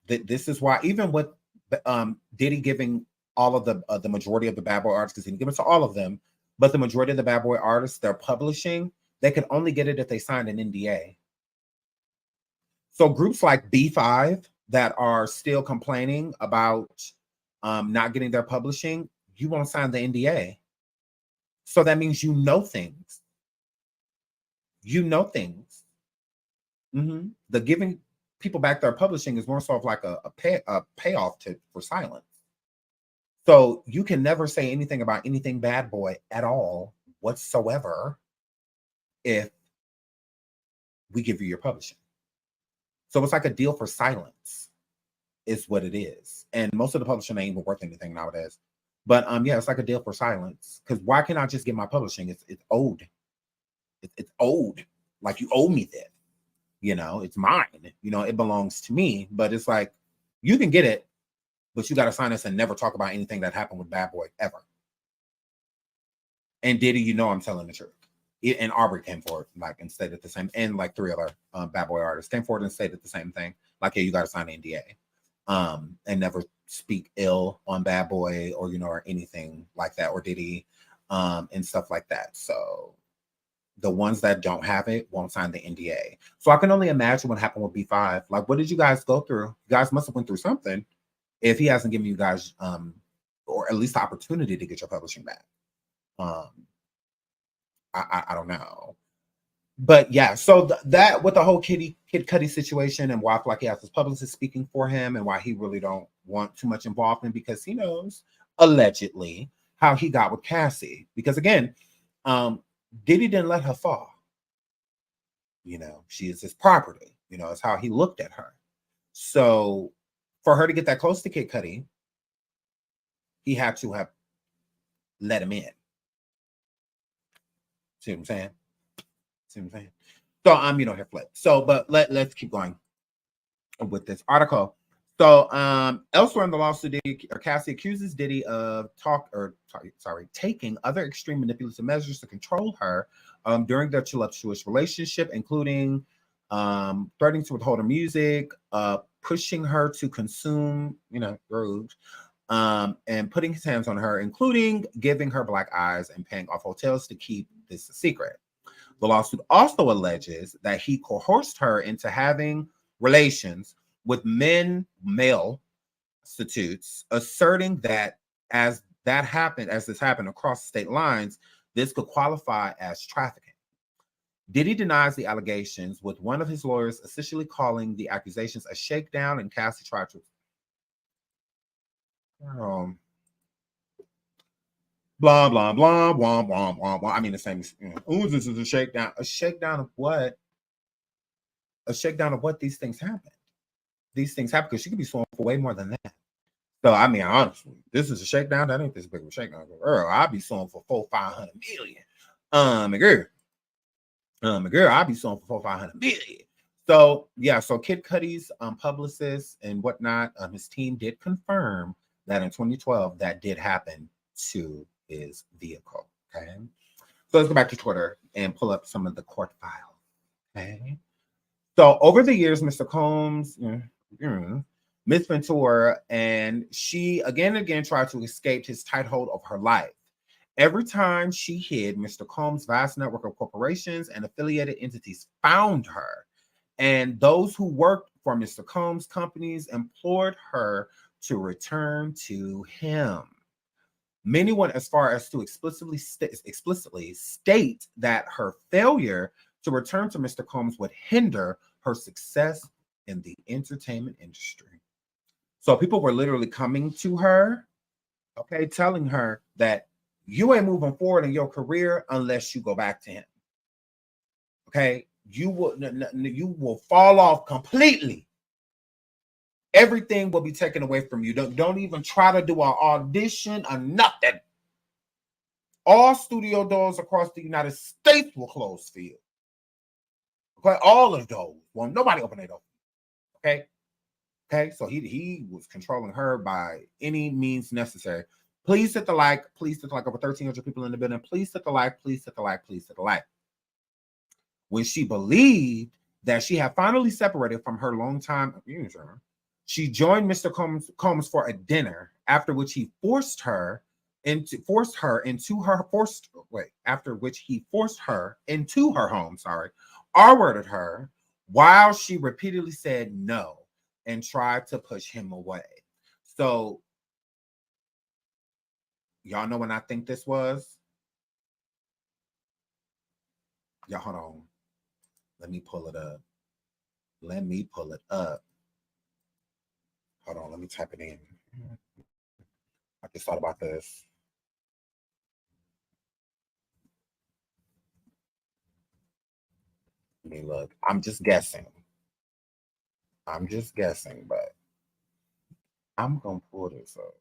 this is why, even with Diddy giving all of the majority of the bad boy artists, because he didn't give it to all of them, but the majority of the bad boy artists they're publishing, they could only get it if they signed an NDA. So groups like B5 that are still complaining about not getting their publishing, you won't sign the NDA. So that means you know things. You know things. The giving people back their publishing is more so of like a payoff for silence. So you can never say anything about anything bad boy at all whatsoever if we give you your publishing. So it's like a deal for silence is what it is. And most of the publishing ain't even worth anything nowadays. But yeah, it's like a deal for silence. Because why can't I just get my publishing? It's owed. It's owed. Like, you owe me that. You know, it's mine. You know, it belongs to me. But it's like, you can get it, but you got to sign this and never talk about anything that happened with Bad Boy ever. And Diddy, you know I'm telling the truth. And Aubrey came forward, like, and stated the same, and like 3 other bad boy artists came forward and stated the same thing. Like, hey, you got to sign an NDA, and never speak ill on Bad Boy or, you know, or anything like that, or Diddy, and stuff like that. So the ones that don't have it won't sign the NDA. So I can only imagine what happened with B5. Like, what did you guys go through? You guys must have went through something if he hasn't given you guys, or at least the opportunity to get your publishing back. I don't know. But yeah, so that with the whole Kid Cudi situation, and why I feel like he has his publicist speaking for him, and why he really don't want too much involvement, because he knows, allegedly, how he got with Cassie. Because again, Diddy didn't let her fall. You know, she is his property. You know, it's how he looked at her. So for her to get that close to Kid Cudi, he had to have let him in. See what I'm saying? See what I'm saying? So I'm, you know, here flip. So, but let's keep going with this article. So, elsewhere in the lawsuit, Cassie accuses Diddy of taking other extreme manipulative measures to control her during their tumultuous relationship, including threatening to withhold her music, pushing her to consume, you know, drugs, and putting his hands on her, including giving her black eyes and paying off hotels to keep this a secret. The lawsuit also alleges that he coerced her into having relations with male prostitutes, asserting that as this happened across state lines, this could qualify as trafficking. Diddy denies the allegations, with one of his lawyers officially calling the accusations a shakedown, and Cassie tried to blah blah blah blah blah blah blah. I mean, the same. You know, oh, this is a shakedown. A shakedown of what? A shakedown of what? These things happen. These things happen because she could be suing for way more than that. So I mean, honestly, this is a shakedown. That ain't this big of a shakedown. Girl, I'll be suing for 400-500 million. Girl, I'll be suing for 400-500 million. So yeah, so Kid Cudi's publicist and whatnot, his team did confirm that in 2012 that did happen to his vehicle. Okay, so let's go back to Twitter and pull up some of the court files. Okay, so over the years, Mr. Combs Miss Ventura, and she again and again tried to escape his tight hold of her life. Every time she hid, Mr. Combs' vast network of corporations and affiliated entities found her, and those who worked for Mr. Combs' companies implored her to return to him. Many went as far as to explicitly state that her failure to return to Mr. Combs would hinder her success in the entertainment industry. So people were literally coming to her, okay, telling her that you ain't moving forward in your career unless you go back to him. Okay, you will fall off completely. Everything will be taken away from you. Don't even try to do an audition or nothing. All studio doors across the United States will close for you. Okay, all of those. Well, nobody open it up. Okay. Okay, so he was controlling her by any means necessary. Please hit the like. Please hit the like. Over 1,300 people in the building. Please hit the like. Please hit the like. Please hit the like. When she believed that she had finally separated from her longtime abuser, she joined Mr. Combs for a dinner, after which he forced her into her home, R-worded her while she repeatedly said no and tried to push him away. So y'all know when I think this was? Y'all, hold on. Let me pull it up. Hold on, let me type it in. I just thought about this. Let me look. I'm just guessing, but I'm gonna pull this up.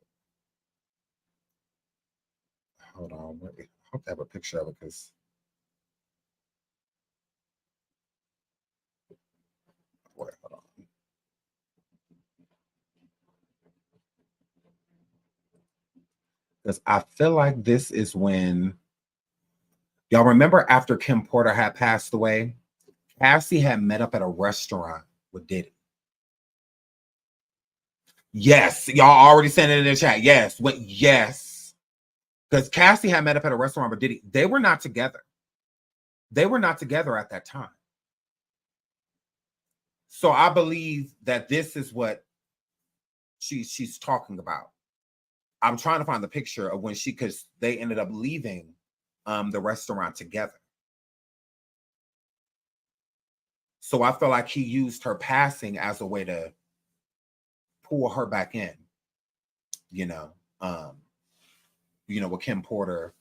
Hold on. I hope I have a picture of it because hold on. Because I feel like this is when y'all remember after Kim Porter had passed away, Cassie had met up at a restaurant with Diddy. Yes, y'all already sent it in the chat. Yes, yes. Because Cassie had met up at a restaurant with Diddy. They were not together. They were not together at that time. So I believe that this is what she's talking about. I'm trying to find the picture of when because they ended up leaving the restaurant together. So I feel like he used her passing as a way to pull her back in, with Kim Porter.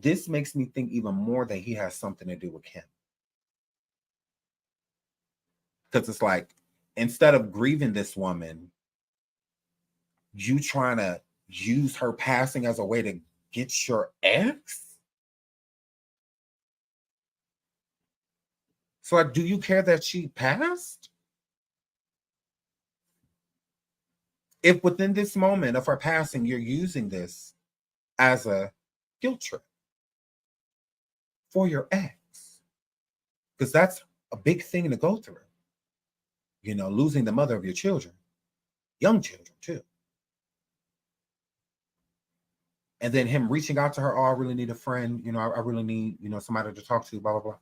This makes me think even more that he has something to do with Kim. Because it's like, instead of grieving this woman, you trying to use her passing as a way to get your ex? So do you care that she passed? If within this moment of her passing, you're using this as a guilt trip for your ex, because that's a big thing to go through, losing the mother of your children, young children too. And then him reaching out to her, oh, I really need a friend, I really need, somebody to talk to, blah, blah, blah.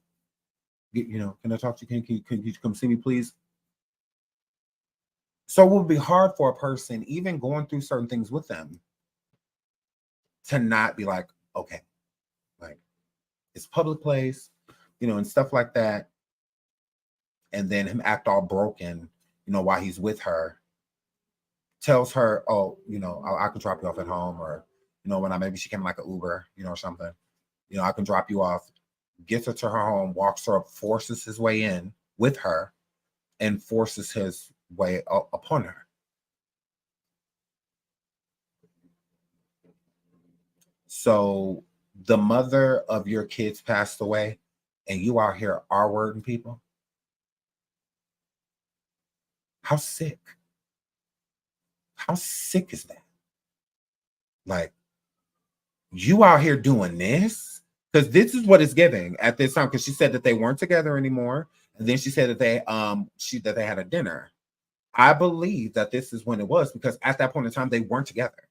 Can I talk to you? Can you come see me, please? So it would be hard for a person, even going through certain things with them, to not be like, okay, like, it's public place, and stuff like that. And then him act all broken, while he's with her, tells her, oh, I can drop you off at home, or, maybe she came like an Uber, or something, I can drop you off, gets her to her home, walks her up, forces his way in with her, and forces his way upon her. So the mother of your kids passed away, and you out here R-wording people? How sick? How sick is that? Like, you out here doing this? Because this is what it's giving at this time. Because she said that they weren't together anymore, and then she said that they had a dinner. I believe that this is when it was, because at that point in time, they weren't together.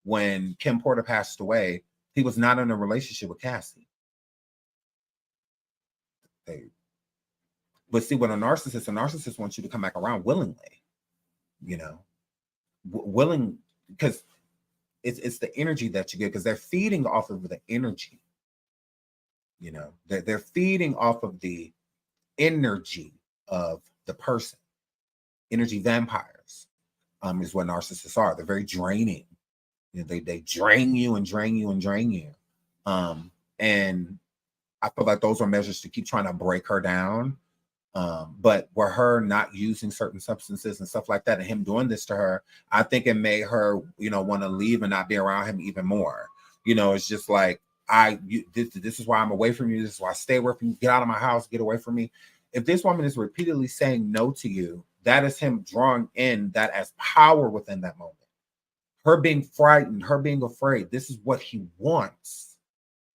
When Kim Porter passed away, he was not in a relationship with Cassie. But see, what a narcissist wants you to come back around willingly, you know, willing, because it's the energy that you get, because they're feeding off of the energy, you know, they're feeding off of the energy of the person. Energy vampires is what narcissists are. They're very draining. You know, they drain you and drain you and drain you. And I feel like those are measures to keep trying to break her down. But were her not using certain substances and stuff like that, and him doing this to her, I think it made her, you know, want to leave and not be around him even more. You know, it's just like, this is why I'm away from you. This is why I stay away from you. Get out of my house. Get away from me. If this woman is repeatedly saying no to you, that is him drawing in that as power within that moment. Her being frightened, her being afraid. This is what he wants.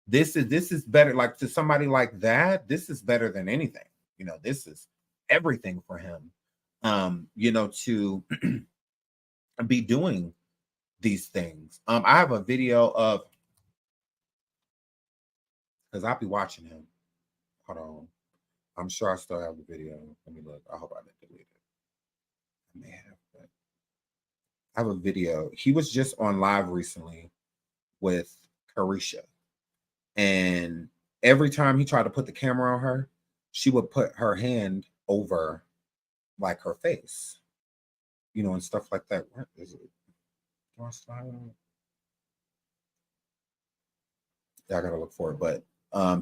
This is better. Like, to somebody like that, this is better than anything. You know, this is everything for him. You know, to be doing these things. I have a video of, because I'll be watching him. Hold on. I'm sure I still have the video. Let me look. I hope I didn't delete it. I may have, but I have a video. He was just on live recently with Karisha. And every time he tried to put the camera on her, she would put her hand over like her face, you know, and stuff like that. Where is it? Yeah, I gotta look for it. But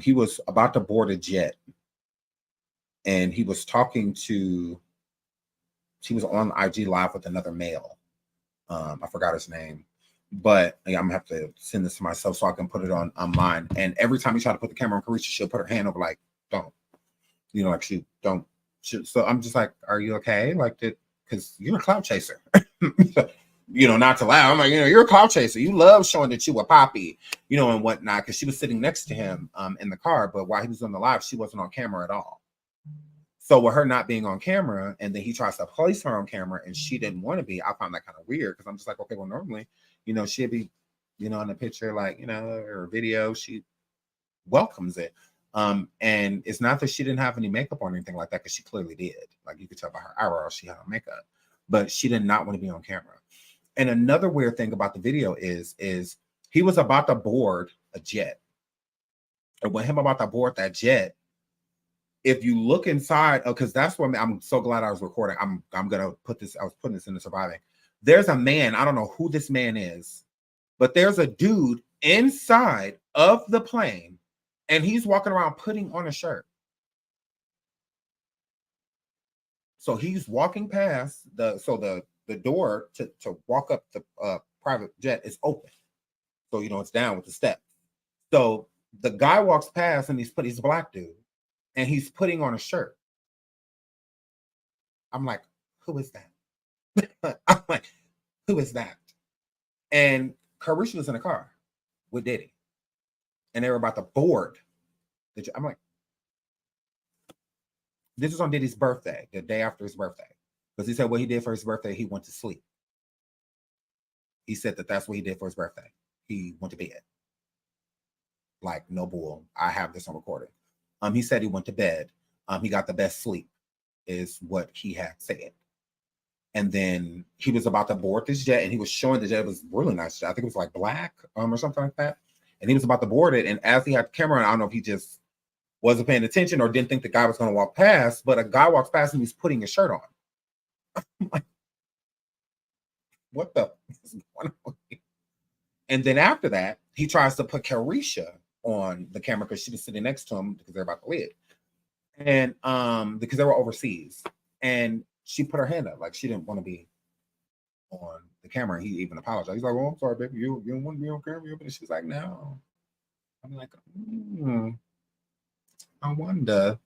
he was about to board a jet, and he was talking to, he was on IG Live with another male. I forgot his name, but yeah, I'm gonna have to send this to myself so I can put it online. And every time he tried to put the camera on Karisha, she'll put her hand over, like, don't, you know, like, she don't. So I'm just like, are you okay? Like, because you're a clout chaser. You know, not to lie. I'm like, you know, you're a clout chaser. You love showing that you were poppy, you know, and whatnot. Because she was sitting next to him in the car, but while he was on the live, she wasn't on camera at all. So with her not being on camera, and then he tries to place her on camera, and she didn't want to be, I found that kind of weird, because I'm just like, okay, well, normally, you know, she'd be, you know, in the picture, like, you know, or video, she welcomes it. And it's not that she didn't have any makeup on or anything like that, because she clearly did. Like, you could tell by her eyebrows she had on makeup, but she did not want to be on camera. And another weird thing about the video is he was about to board a jet. And when him about to board that jet, if you look inside, because that's what I'm so glad I was recording. I'm gonna put this. I was putting this in the surviving. There's a man. I don't know who this man is, but there's a dude inside of the plane, and he's walking around putting on a shirt. So he's walking past the door to walk up the private jet is open. So, you know, it's down with the steps. So the guy walks past, and he's a black dude, and he's putting on a shirt. I'm like, who is that? I'm like, who is that? And Karisha was in a car with Diddy, and they were about to board. I'm like, this was on Diddy's birthday, the day after his birthday. Because he said what he did for his birthday, he went to sleep. He said that's what he did for his birthday. He went to bed. Like, no bull. I have this on recording. He said he went to bed. He got the best sleep, is what he had said. And then he was about to board this jet, and he was showing the jet. It was really nice jet. I think it was like black or something like that. And he was about to board it. And as he had the camera on, I don't know if he just wasn't paying attention or didn't think the guy was going to walk past, but a guy walks past and he's putting his shirt on. I'm like, what the is going on? And then after that, he tries to put Karisha on the camera because she was sitting next to him because they're about to leave. And because they were overseas. And she put her hand up, like she didn't want to be on the camera. He even apologized. He's like, "Oh, I'm sorry, baby. You don't want to be on camera?" And she's like, "No." I'm like, I wonder.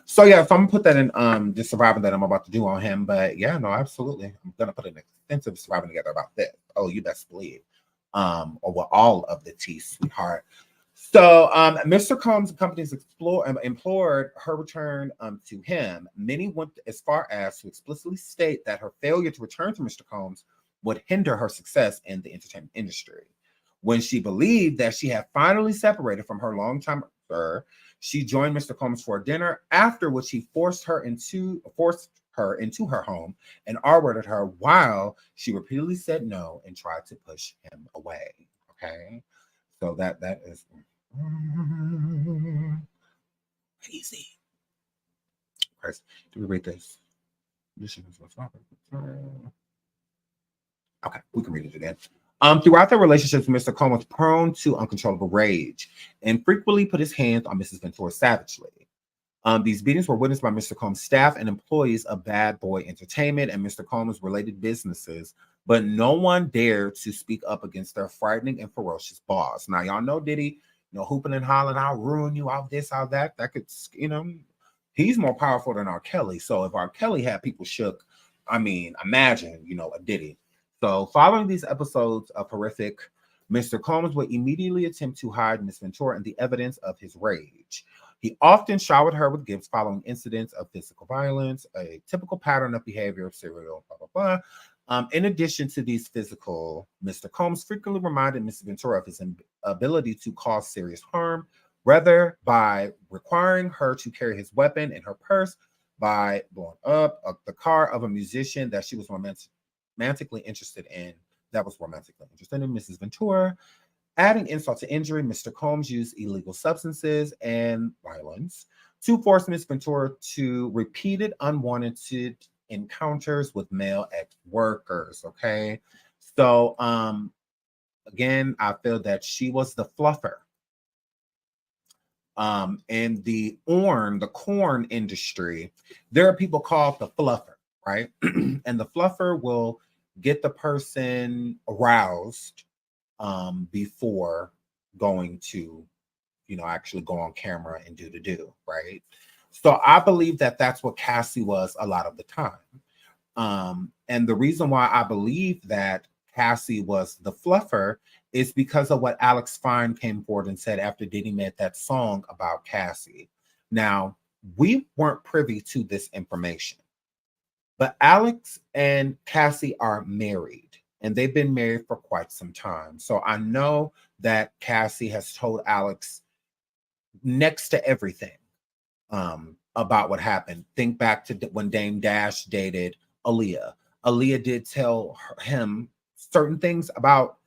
So yeah, so I'm gonna put that in the surviving that I'm about to do on him. But yeah, no, absolutely. I'm gonna put an extensive surviving together about this. Oh, you best believe. Or with all of the tea, sweetheart. So Mr. Combs and companies implored her return to him. Many went as far as to explicitly state that her failure to return to Mr. Combs would hinder her success in the entertainment industry. When she believed that she had finally separated from her longtime sir, she joined Mr. Combs for a dinner, after which he forced her into her home and R-worded her while she repeatedly said no and tried to push him away. Okay, so that is crazy. Chris, do we read this? Okay, we can read it again. Throughout their relationships, Mr. Combs was prone to uncontrollable rage and frequently put his hands on Mrs. Ventura savagely. These beatings were witnessed by Mr. Combs' staff and employees of Bad Boy Entertainment and Mr. Combs' related businesses, but no one dared to speak up against their frightening and ferocious boss. Now, y'all know Diddy, hooping and hollering, I'll ruin you, I'll this, I'll that. That could, he's more powerful than R. Kelly. So if R. Kelly had people shook, I mean, imagine, a Diddy. So following these episodes of horrific, Mr. Combs would immediately attempt to hide Miss Ventura and the evidence of his rage. He often showered her with gifts following incidents of physical violence, a typical pattern of behavior of serial, blah, blah, blah. In addition to these physical, Mr. Combs frequently reminded Miss Ventura of his ability to cause serious harm, whether by requiring her to carry his weapon in her purse, by blowing up the car of a musician that she was romantically interested in, Mrs. Ventura. Adding insult to injury, Mr. Combs used illegal substances and violence to force Miss Ventura to repeated unwanted encounters with male ex-workers. Okay, so again, I feel that she was the fluffer. In the corn industry, there are people called the fluffer, right? And the fluffer will get the person aroused before going to, actually go on camera and do, right? So I believe that that's what Cassie was a lot of the time. And the reason why I believe that Cassie was the fluffer is because of what Alex Fine came forward and said after Diddy made that song about Cassie. Now, we weren't privy to this information, but Alex and Cassie are married. And they've been married for quite some time. So I know that Cassie has told Alex next to everything about what happened. Think back to when Dame Dash dated Aaliyah. Aaliyah did tell him certain things about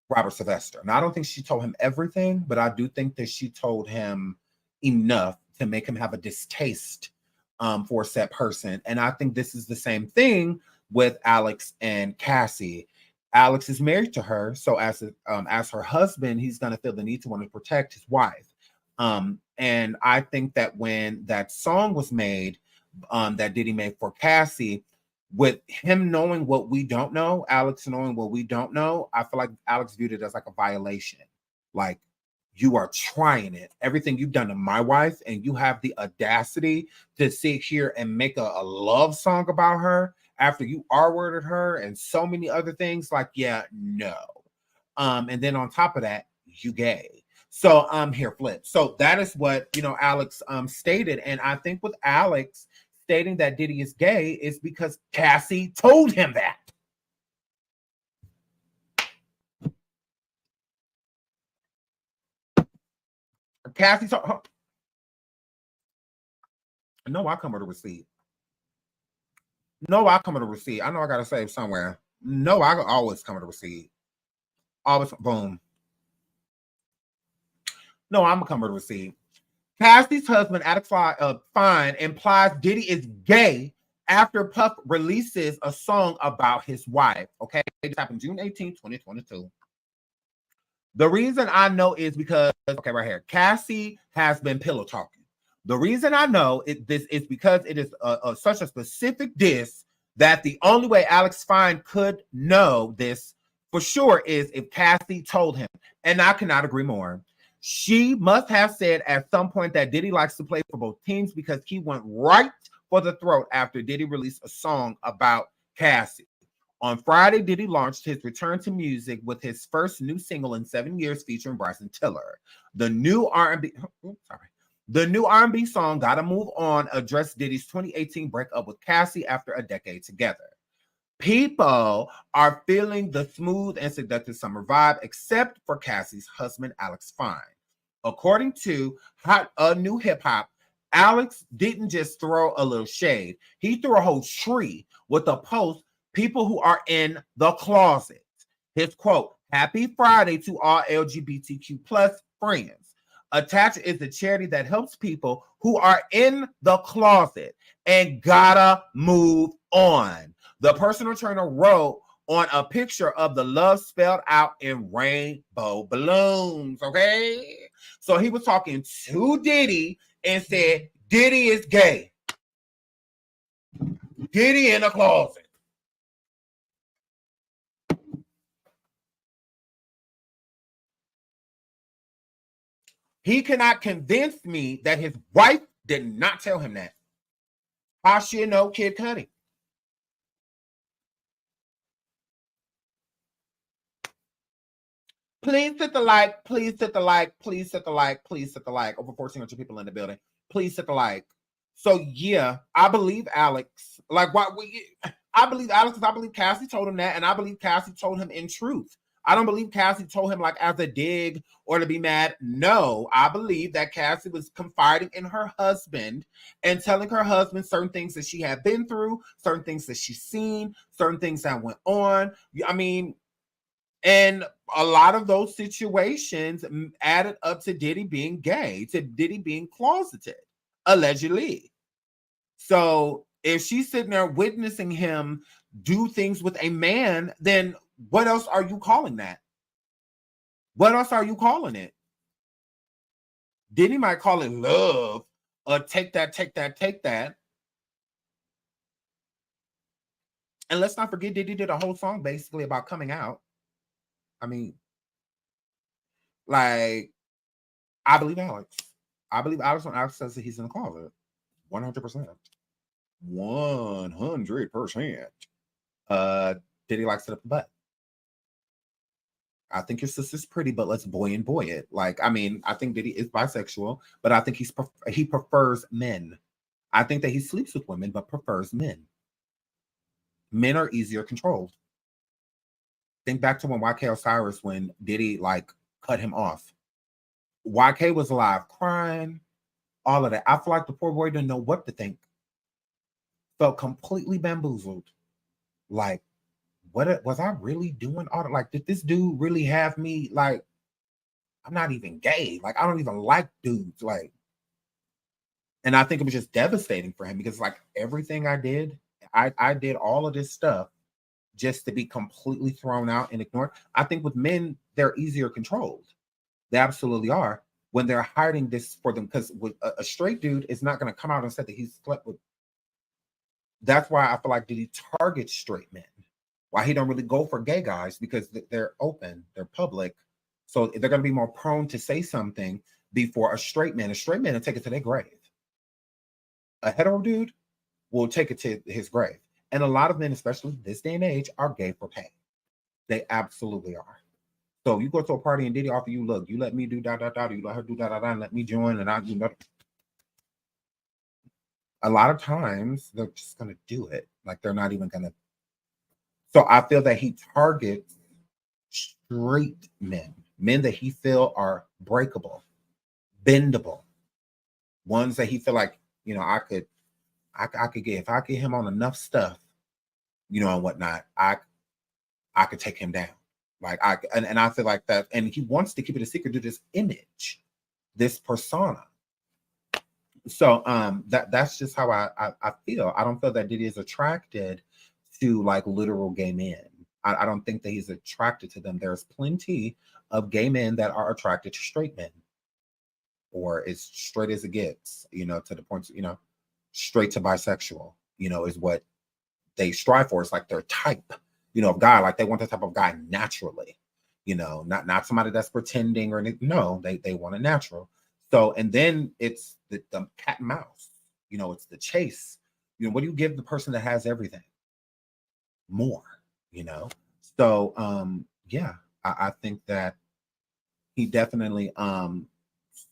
Robert Sylvester. Now, I don't think she told him everything, but I do think that she told him enough to make him have a distaste for said person. And I think this is the same thing with Alex and Cassie. Alex is married to her, so as her husband, he's going to feel the need to want to protect his wife. And I think that when that song was made, that Diddy made for Cassie, with him knowing what we don't know, Alex knowing what we don't know, I feel like Alex viewed it as like a violation. Like, you are trying it. Everything you've done to my wife, and you have the audacity to sit here and make a love song about her after you R-worded her and so many other things. Like, yeah, no. And then on top of that, you gay. So here, flip. So that is what, Alex stated. And I think with Alex stating that Diddy is gay is because Cassie told him that. Cassie told her. No, I come with a receipt. No, I come with a receipt. I know I got to save somewhere. No, I always come with a receipt. Always, boom. No, I'm going to come with a receipt. Cassie's husband, Alex Fine, implies Diddy is gay after Puff releases a song about his wife. Okay, it happened June 18, 2022. The reason I know is because, okay, right here, Cassie has been pillow talking. The reason I know this is because it is such a specific diss that the only way Alex Fine could know this for sure is if Cassie told him. And I cannot agree more. She must have said at some point that Diddy likes to play for both teams because he went right for the throat after Diddy released a song about Cassie. On Friday, Diddy launched his return to music with his first new single in 7 years featuring Bryson Tiller. The new R&B song "Gotta Move On" addressed Diddy's 2018 breakup with Cassie after a decade together. People are feeling the smooth and seductive summer vibe, except for Cassie's husband, Alex Fine. According to Hot New Hip Hop, Alex didn't just throw a little shade. He threw a whole tree with a post, "People who are in the closet." His quote, "Happy Friday to all LGBTQ plus friends. Attached is the charity that helps people who are in the closet and gotta move on." The personal trainer wrote on a picture of the love spelled out in rainbow balloons, okay? So he was talking to Diddy and said, Diddy is gay. Diddy in the closet. He cannot convince me that his wife did not tell him that. How should know Kid Cudi? Please hit the like, please hit the like, please hit the like, please hit the like. Over 1,400 people in the building. Please hit the like. So yeah, I believe Alex. I believe Alex because I believe Cassie told him that, and I believe Cassie told him in truth. I don't believe Cassie told him like as a dig or to be mad. No, I believe that Cassie was confiding in her husband and telling her husband certain things that she had been through, certain things that she's seen, certain things that went on. I mean, and a lot of those situations added up to Diddy being gay, to Diddy being closeted, allegedly. So if she's sitting there witnessing him do things with a man, then what else are you calling that? What else are you calling it? Diddy might call it love or take that, take that, take that. And let's not forget Diddy did a whole song basically about coming out. I mean, like, I believe Alex. I believe Alex when Alex says that he's in the closet. 100%. 100%. Diddy likes it up the butt. I think your sister's pretty, but let's boy and boy it. Like, I mean, I think Diddy is bisexual, but I think he prefers men. I think that he sleeps with women, but prefers men. Men are easier controlled. Think back to when YK Osiris, when Diddy like cut him off. YK was alive, crying, all of that. I feel like the poor boy didn't know what to think. Felt completely bamboozled. Like, what was I really doing? All like, did this dude really have me? Like, I'm not even gay. Like, I don't even like dudes. Like, and I think it was just devastating for him because like everything I did, I did all of this stuff just to be completely thrown out and ignored. I think with men, they're easier controlled. They absolutely are when they're hiding this for them. Because with a straight dude is not going to come out and say that he's slept with. That's why I feel like Diddy targets straight men. Why he don't really go for gay guys, because they're open, they're public. So they're going to be more prone to say something before a straight man. A straight man will take it to their grave. A hetero dude will take it to his grave. And a lot of men, especially this day and age, are gay for pay. They absolutely are. So you go to a party and Diddy offer you, look, you let me do da da da, you let her do da da da, and let me join, and I do nothing. A lot of times they're just gonna do it. Like they're not even gonna. So I feel that he targets straight men, men that he feel are breakable, bendable, ones that he feel like, you know, I could get, if I get him on enough stuff, you know, and whatnot, I could take him down. Like and I feel like that, and he wants to keep it a secret to this image, this persona. So that's just how I feel. I don't feel that Diddy is attracted to like literal gay men. I don't think that he's attracted to them. There's plenty of gay men that are attracted to straight men, or as straight as it gets, you know, to the point, you know, straight to bisexual, you know, is what they strive for. It's like their type, you know, of guy. Like they want that type of guy naturally, you know, not somebody that's pretending or anything. No, they want a natural. So, and then it's the cat and mouse, you know, it's the chase. You know, what do you give the person that has everything? More. you know. So yeah, I think that he definitely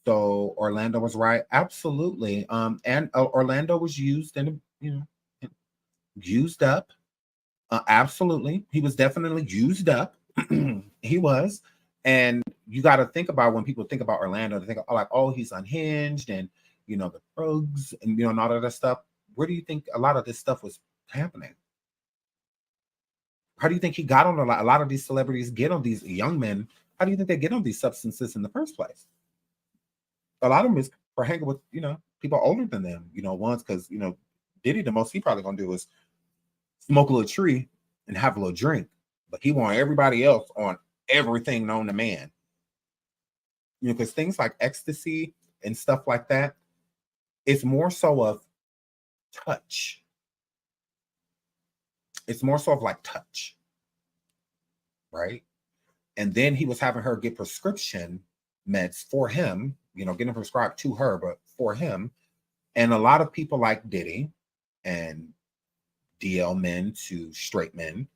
so Orlando was right, absolutely. And Orlando was used and used up. Absolutely, he was definitely used up. He was. And you got to think about, when people think about Orlando, they think like, oh, he's unhinged, and the drugs, and all of that stuff. Where do you think a lot of this stuff was happening? How do you think he got on a lot of these celebrities get on these young men? How do you think they get on these substances in the first place? A lot of them is for hanging with, people older than them, once, because, Diddy, the most he probably gonna do is smoke a little tree and have a little drink. But he want everybody else on everything known to man. Because things like ecstasy and stuff like that, it's more so of touch. It's more so of like touch, right? And then he was having her get prescription meds for him, getting prescribed to her, but for him. And a lot of people like Diddy and DL men to straight men,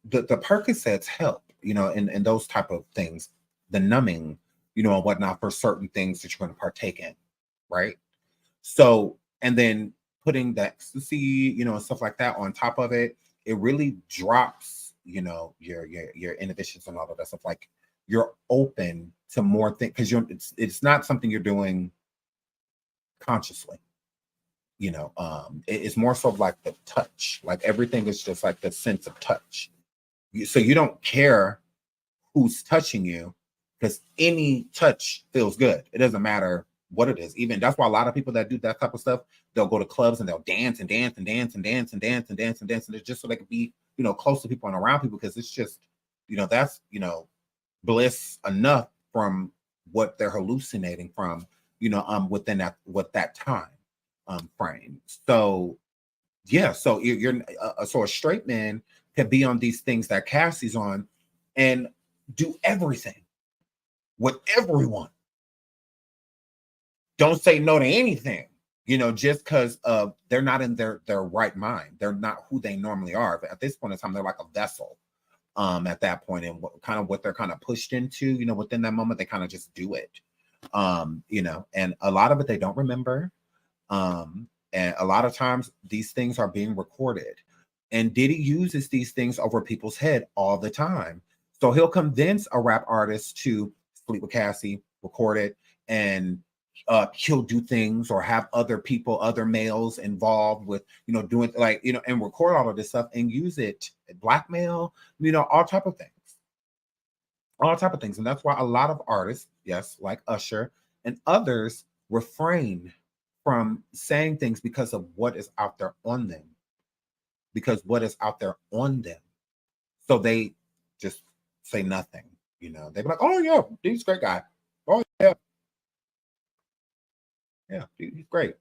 the Percocets help, in those type of things, the numbing, and whatnot for certain things that you're going to partake in, right? So, and then putting the ecstasy, and stuff like that on top of it, it really drops, your inhibitions and all of that stuff. Like, you're open to more things, because it's not something you're doing consciously. It's more so like the touch. Like, everything is just like the sense of touch. So you don't care who's touching you, because any touch feels good. It doesn't matter what it is. Even that's why a lot of people that do that type of stuff, they'll go to clubs and they'll dance and dance and dance and dance and dance and dance and dance, and it's just so they can be, close to people and around people, because it's just, that's, bliss enough from what they're hallucinating from, within that time frame. So yeah, so you're so a straight man can be on these things that Cassie's on and do everything with everyone. Don't say no to anything, just because they're not in their right mind. They're not who they normally are. But at this point in time, they're like a vessel. At that point, and what they're kind of pushed into, within that moment, they kind of just do it. And a lot of it they don't remember. And a lot of times these things are being recorded. And Diddy uses these things over people's head all the time. So he'll convince a rap artist to sleep with Cassie, record it, and he'll do things or have other people, other males involved with, doing like, and record all of this stuff and use it, blackmail, all type of things. All type of things. And that's why a lot of artists, yes, like Usher and others, refrain from saying things because of what is out there on them. Because what is out there on them. So they just say nothing, They be like, oh yeah, he's a great guy. Oh yeah. Yeah, he's great.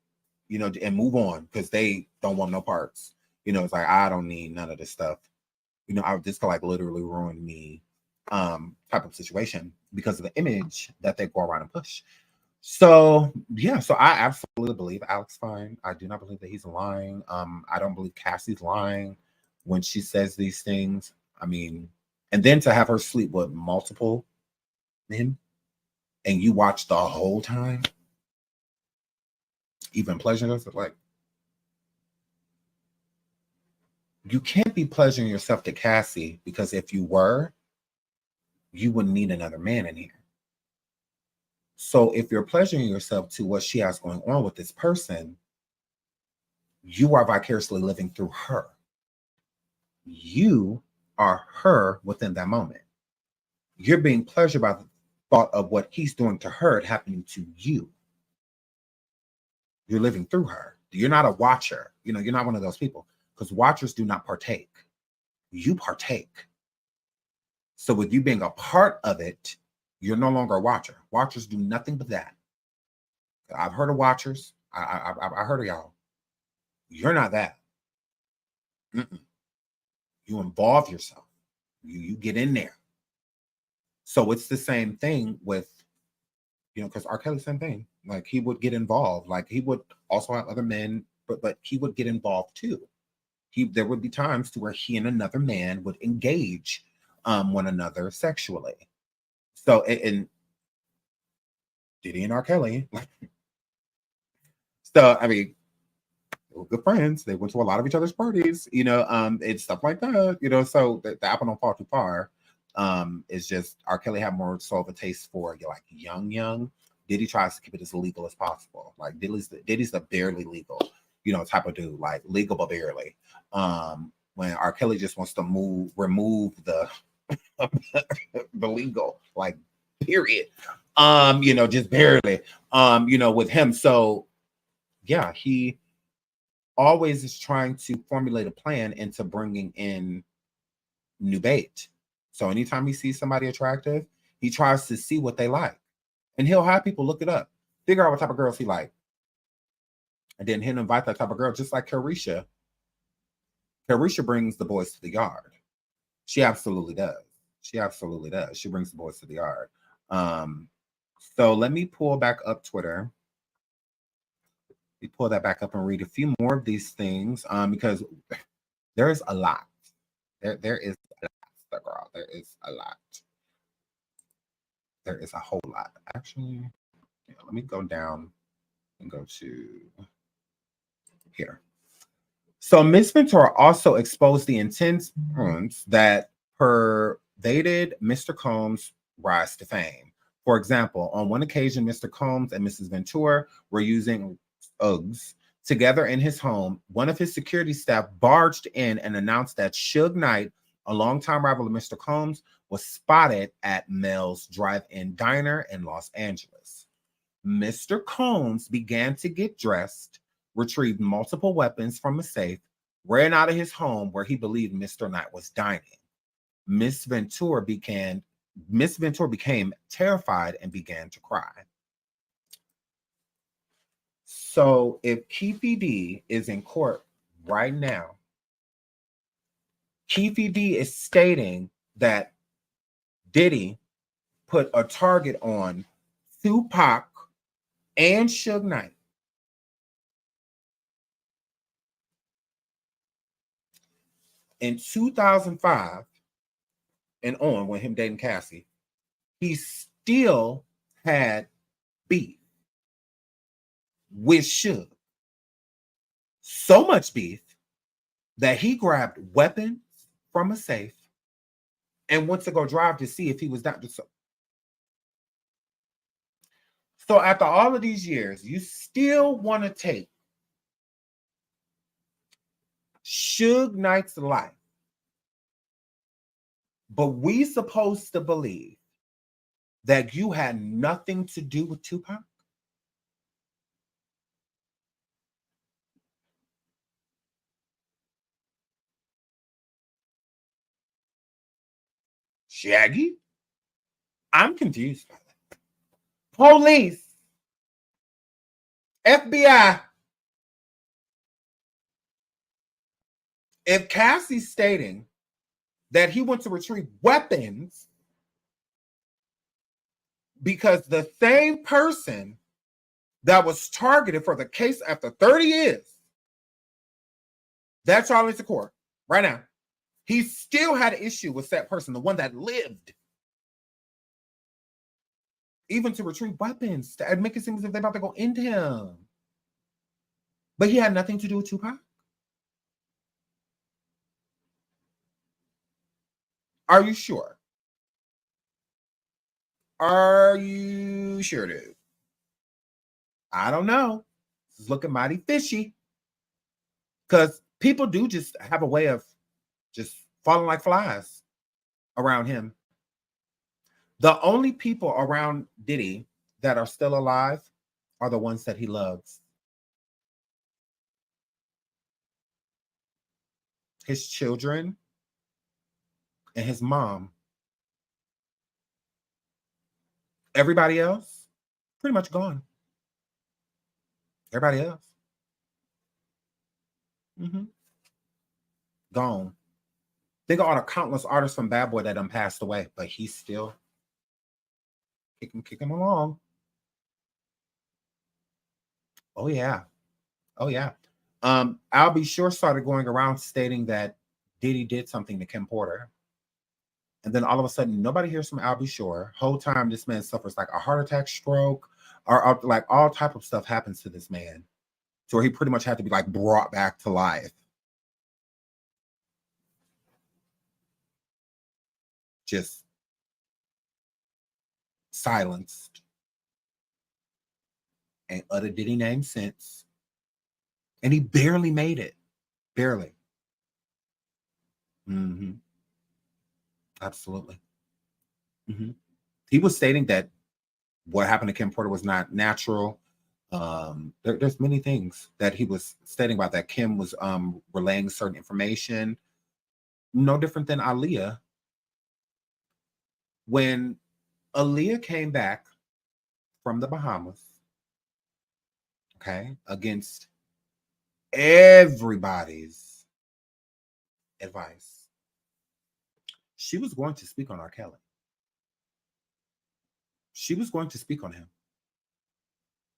And move on, because they don't want no parts. It's like, I don't need none of this stuff. This could like literally ruin me type of situation because of the image that they go around and push. So yeah, so I absolutely believe Alex Fine. I do not believe that he's lying. I don't believe Cassie's lying when she says these things. I mean, and then to have her sleep with multiple men and you watch the whole time, even pleasuring us, like, you can't be pleasuring yourself to Cassie, because if you were, you wouldn't need another man in here. So if you're pleasuring yourself to what she has going on with this person, you are vicariously living through her. You are her within that moment. You're being pleasured by the thought of what he's doing to her happening to you. You're living through her. You're not a watcher. You're not one of those people, because watchers do not partake. You partake. So with you being a part of it, you're no longer a watcher. Watchers do nothing but that. I've heard of watchers. I heard of y'all. You're not that. Mm-mm. You involve yourself. You get in there. So it's the same thing with, because R. Kelly, same thing. Like, he would get involved. Like, he would also have other men, but he would get involved too. there would be times to where he and another man would engage one another sexually. So and Diddy and R. Kelly. So I mean, they were good friends. They went to a lot of each other's parties, and stuff like that, So the apple don't fall too far. It's just R. Kelly had more so of a taste for young. Diddy tries to keep it as legal as possible. Like Diddy's the barely legal, type of dude, like legal but barely. When R. Kelly just wants to remove the the legal, like period. Just barely. With him. So yeah, he always is trying to formulate a plan into bringing in new bait. So anytime he sees somebody attractive, he tries to see what they like. And he'll have people look it up, figure out what type of girls he like. And then he'll invite that type of girl, just like Karisha. Karisha brings the boys to the yard. She absolutely does. She brings the boys to the yard. So let me pull back up Twitter. We pull that back up and read a few more of these things because there's a lot. There is a lot, girl. There is a lot. There is a whole lot. Actually, let me go down and go to here. So Miss Ventura also exposed the intense influence that pervaded Mr. Combs' rise to fame. For example, on one occasion, Mr. Combs and Mrs. Ventura were using Uggs together in his home. One of his security staff barged in and announced that Suge Knight, a longtime rival of Mr. Combs, was spotted at Mel's Drive-In Diner in Los Angeles. Mr. Combs began to get dressed, retrieved multiple weapons from a safe, ran out of his home where he believed Mr. Knight was dining. Miss Ventura became terrified and began to cry. So if Keefe D is in court right now, Keefe D is stating that Diddy put a target on Tupac and Suge Knight. In 2005 and on, when him dating Cassie, he still had beef with Suge. So much beef that he grabbed weapons from a safe and went to go drive to see if he was not so. So after all of these years, you still want to take Suge Knight's life, but we supposed to believe that you had nothing to do with Tupac? Shaggy? I'm confused by that. Police, FBI. If Cassie's stating that he went to retrieve weapons because the same person that was targeted for the case after 30 years, that's all into court right now. He still had an issue with that person, the one that lived, even to retrieve weapons to make it seem as if they're about to go into him. But he had nothing to do with Tupac. Are you sure? Are you sure, dude? I don't know. It's looking mighty fishy. Because people do just have a way of just falling like flies around him. The only people around Diddy that are still alive are the ones that he loves. His children and his mom. Everybody else, pretty much gone. Everybody else. Gone. Think of all the countless artists from Bad Boy that done passed away, but he's still kicking along. Oh yeah. I'll Be Sure started going around stating that Diddy did something to Kim Porter. And then all of a sudden, nobody hears from Al B. Sure. Whole time, this man suffers like a heart attack, stroke, or like all type of stuff happens to this man. So he pretty much had to be like brought back to life. Just silenced. Ain't uttered Diddy name since. And he barely made it. Barely. Mm-hmm. Absolutely. Mm-hmm. He was stating that what happened to Kim Porter was not natural. There's many things that he was stating about that. Kim was relaying certain information. No different than Aaliyah. When Aaliyah came back from the Bahamas, okay, against everybody's advice, she was going to speak on R. Kelly. She was going to speak on him.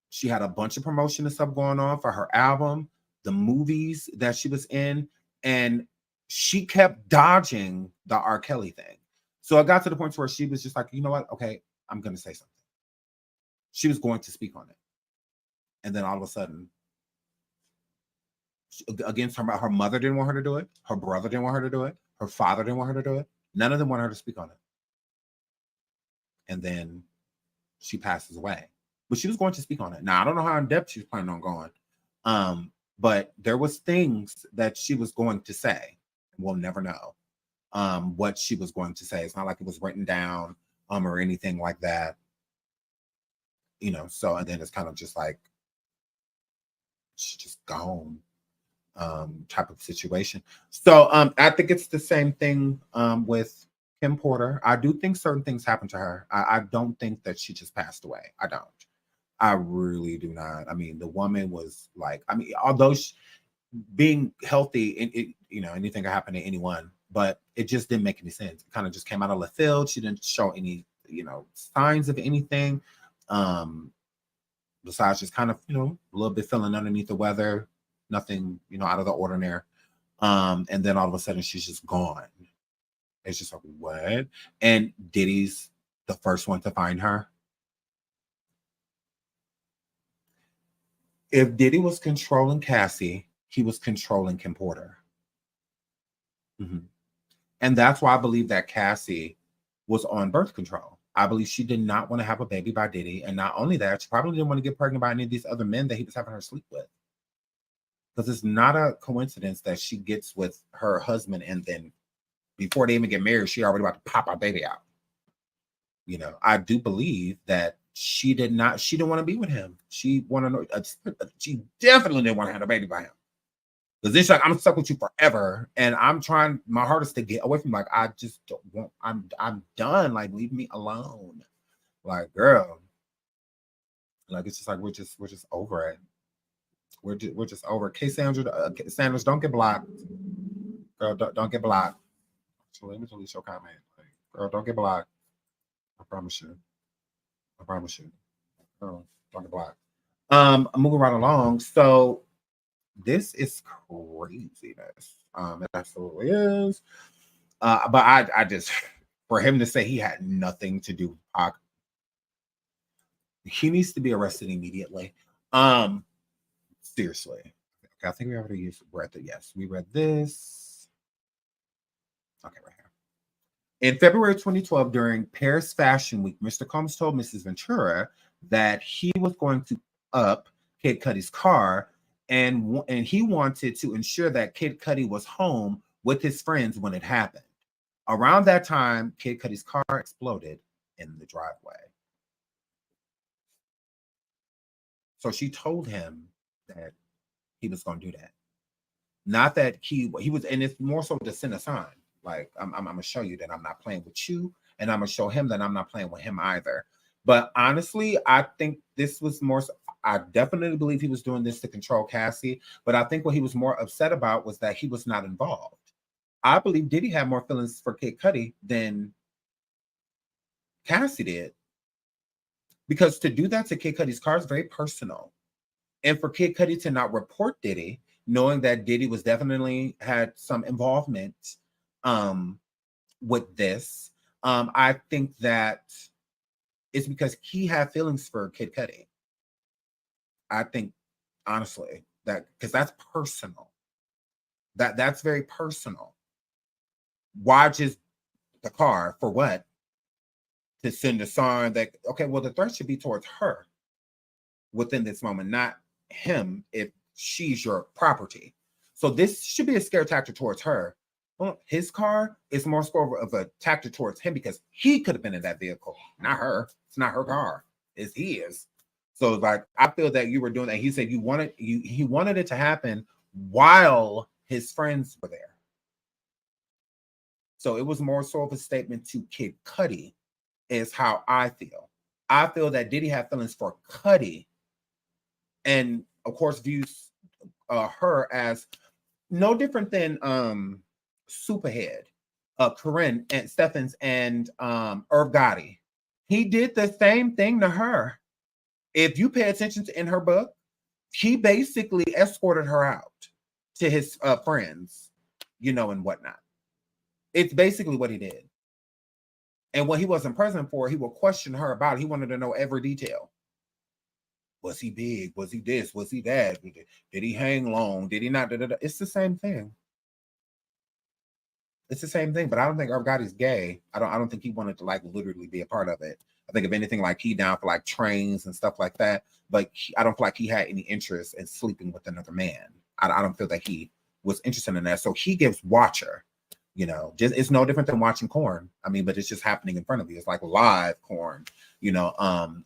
She had a bunch of promotion and stuff going on for her album, the movies that she was in, and she kept dodging the R. Kelly thing. So it got to the point where she was just like, you know what? Okay, I'm going to say something. She was going to speak on it. And then all of a sudden, against her mother didn't want her to do it. Her brother didn't want her to do it. Her father didn't want her to do it. None of them wanted her to speak on it. And then she passes away. But she was going to speak on it. Now, I don't know how in depth she was planning on going. But there was things that she was going to say. We'll never know what she was going to say. It's not like it was written down or anything like that. You know, so, and then it's kind of just like, she's just gone type of situation. So I think it's the same thing with Kim Porter. I do think certain things happened to her. I don't think that she just passed away. I don't. I really do not. I mean, the woman was like, I mean, although being healthy, you know, anything could happen to anyone, but it just didn't make any sense. It kind of just came out of left field. She didn't show any, you know, signs of anything. Besides just kind of, you know, a little bit feeling underneath the weather, nothing, you know, out of the ordinary. And then all of a sudden she's just gone. It's just like, what? And Diddy's the first one to find her. If Diddy was controlling Cassie, he was controlling Kim Porter. Mm-hmm. And that's why I believe that Cassie was on birth control. I believe she did not want to have a baby by Diddy. And not only that, she probably didn't want to get pregnant by any of these other men that he was having her sleep with. Because it's not a coincidence that she gets with her husband and then before they even get married, she already about to pop our baby out. You know, I do believe that she didn't want to be with him. She she definitely didn't want to have a baby by him. Because then she's like, I'm stuck with you forever. And I'm trying my hardest to get away from him. Like, I just don't want, I'm done. Like, leave me alone. Like, girl. Like, it's just like we're just over it. We're just over it. Sanders, don't get blocked. Girl, don't get blocked. So let me delete your comment. Like, girl, don't get blocked. I promise you. I promise you. Girl, don't get blocked. I'm moving right along. So this is craziness. It absolutely is. But I just, for him to say he had nothing to do with Pac, he needs to be arrested immediately. Seriously. Okay, I think we already read it. Yes, we read this. Okay, right here. In February 2012, during Paris Fashion Week, Mr. Combs told Mrs. Ventura that he was going to up Kid Cudi's car, and he wanted to ensure that Kid Cudi was home with his friends when it happened. Around that time, Kid Cudi's car exploded in the driveway. So she told him that he was going to do that. Not that he was, and it's more so to send a sign. Like, I'm going to show you that I'm not playing with you, and I'm going to show him that I'm not playing with him either. But honestly, I think this was more, I definitely believe he was doing this to control Cassie, but I think what he was more upset about was that he was not involved. I believe Diddy had more feelings for Kid Cudi than Cassie did. Because to do that to Kid Cudi's car is very personal. And for Kid Cudi to not report Diddy knowing that Diddy was definitely had some involvement with this. I think that it's because he had feelings for Kid Cudi. I think, honestly, that because that's personal. That's very personal. Why just the car? For what? To send a sign that, okay, well, the threat should be towards her within this moment, not him if she's your property. So this should be a scare tactic towards her. Well, his car is more score of a tactic towards him because he could have been in that vehicle, not her. It's not her car. It's his. So like, I feel that you were doing that. He said he wanted it to happen while his friends were there. So it was more so of a statement to Kid Cudi, is how I feel. I feel that Diddy had feelings for Cudi, and of course views her as no different than Superhead, Corinne and Steffens and Irv Gotti. He did the same thing to her. If you pay attention to in her book, he basically escorted her out to his friends, you know, and whatnot. It's basically what he did. And what he wasn't present for, he would question her about it. He wanted to know every detail. Was he big? Was he this? Was he that? Did he hang long? Did he not? It's the same thing. It's the same thing, but I don't think Irv Gotti's gay. I don't think he wanted to like literally be a part of it. I think if anything, like he down for like trains and stuff like that. But I don't feel like he had any interest in sleeping with another man. I don't feel that he was interested in that. So he gives Watcher, you know, just it's no different than watching corn. I mean, but it's just happening in front of you. It's like live corn, you know,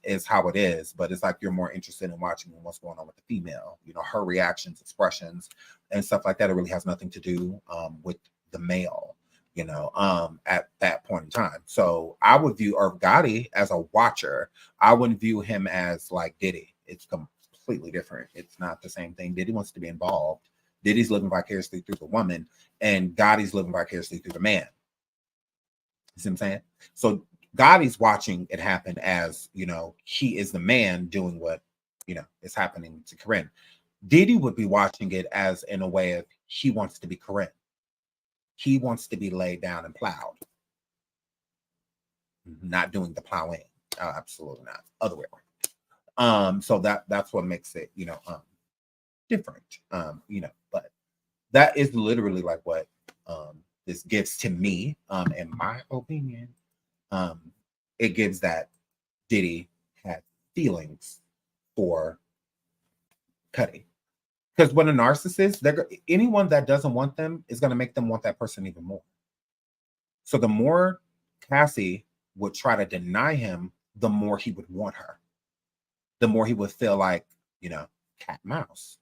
is how it is. But it's like you're more interested in watching what's going on with the female, you know, her reactions, expressions, and stuff like that. It really has nothing to do with the male, you know, at that point in time. So I would view Irv Gotti as a watcher. I wouldn't view him as like Diddy. It's completely different. It's not the same thing. Diddy wants to be involved. Diddy's living vicariously through the woman, and Gotti's living vicariously through the man. You see what I'm saying? So Gotti's watching it happen as, you know, he is the man doing what, you know, is happening to Corinne. Diddy would be watching it as in a way of he wants to be Corinne. He wants to be laid down and plowed. Not doing the plowing. Absolutely not. Other way around. So that's what makes it, you know, different. You know, but that is literally like what this gives to me, in my opinion. It gives that Diddy had feelings for Cudi. Because when a narcissist, anyone that doesn't want them is going to make them want that person even more. So the more Cassie would try to deny him, the more he would want her. The more he would feel like, you know, cat and mouse.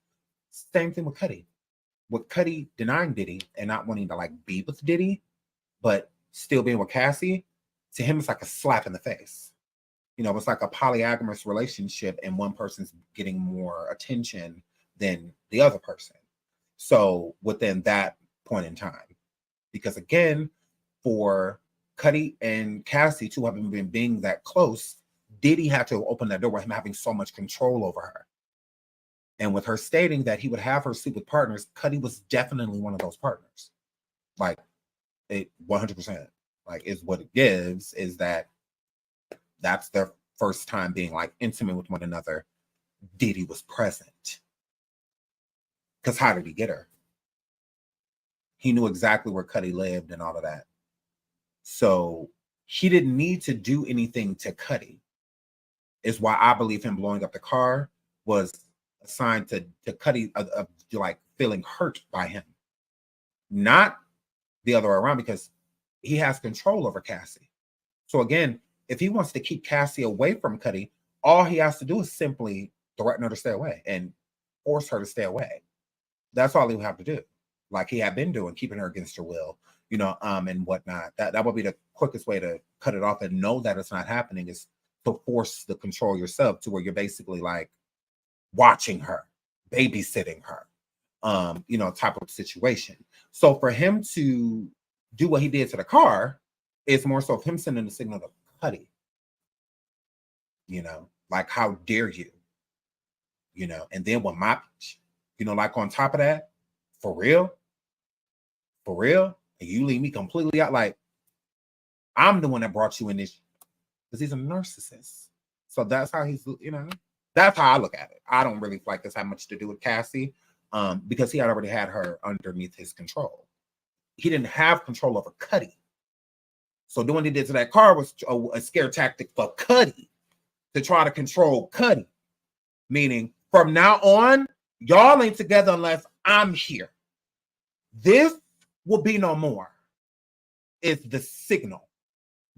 Same thing with Cudi. With Cudi denying Diddy and not wanting to like be with Diddy, but still being with Cassie, to him it's like a slap in the face. You know, it's like a polyamorous relationship and one person's getting more attention than the other person. So within that point in time, because again, for Cudi and Cassie to have been being that close, Diddy had to open that door with him having so much control over her. And with her stating that he would have her sleep with partners, Cudi was definitely one of those partners. Like, it 100%. Like, is what it gives is that that's their first time being like intimate with one another. Diddy was present. Because how did he get her? He knew exactly where Cudi lived and all of that. So he didn't need to do anything to Cudi. Is why I believe him blowing up the car was a sign to Cudi of like feeling hurt by him. Not the other way around, because he has control over Cassie. So again, if he wants to keep Cassie away from Cudi, all he has to do is simply threaten her to stay away and force her to stay away. That's all he would have to do. Like he had been doing, keeping her against her will, you know, and whatnot. That would be the quickest way to cut it off and know that it's not happening, is to force the control yourself to where you're basically like watching her, babysitting her, you know, type of situation. So for him to do what he did to the car, it's more so of him sending the signal to Cudi. You know, like, how dare you? You know, and then with my, you know, like on top of that, For real? For real? And you leave me completely out. Like, I'm the one that brought you in this, because he's a narcissist. So that's how he's, that's how I look at it. I don't really feel like this had much to do with Cassie, because he had already had her underneath his control. He didn't have control over Cudi. So doing what he did to that car was a scare tactic for Cudi to try to control Cudi. Meaning, from now on, y'all ain't together unless I'm here. This will be no more. It's the signal.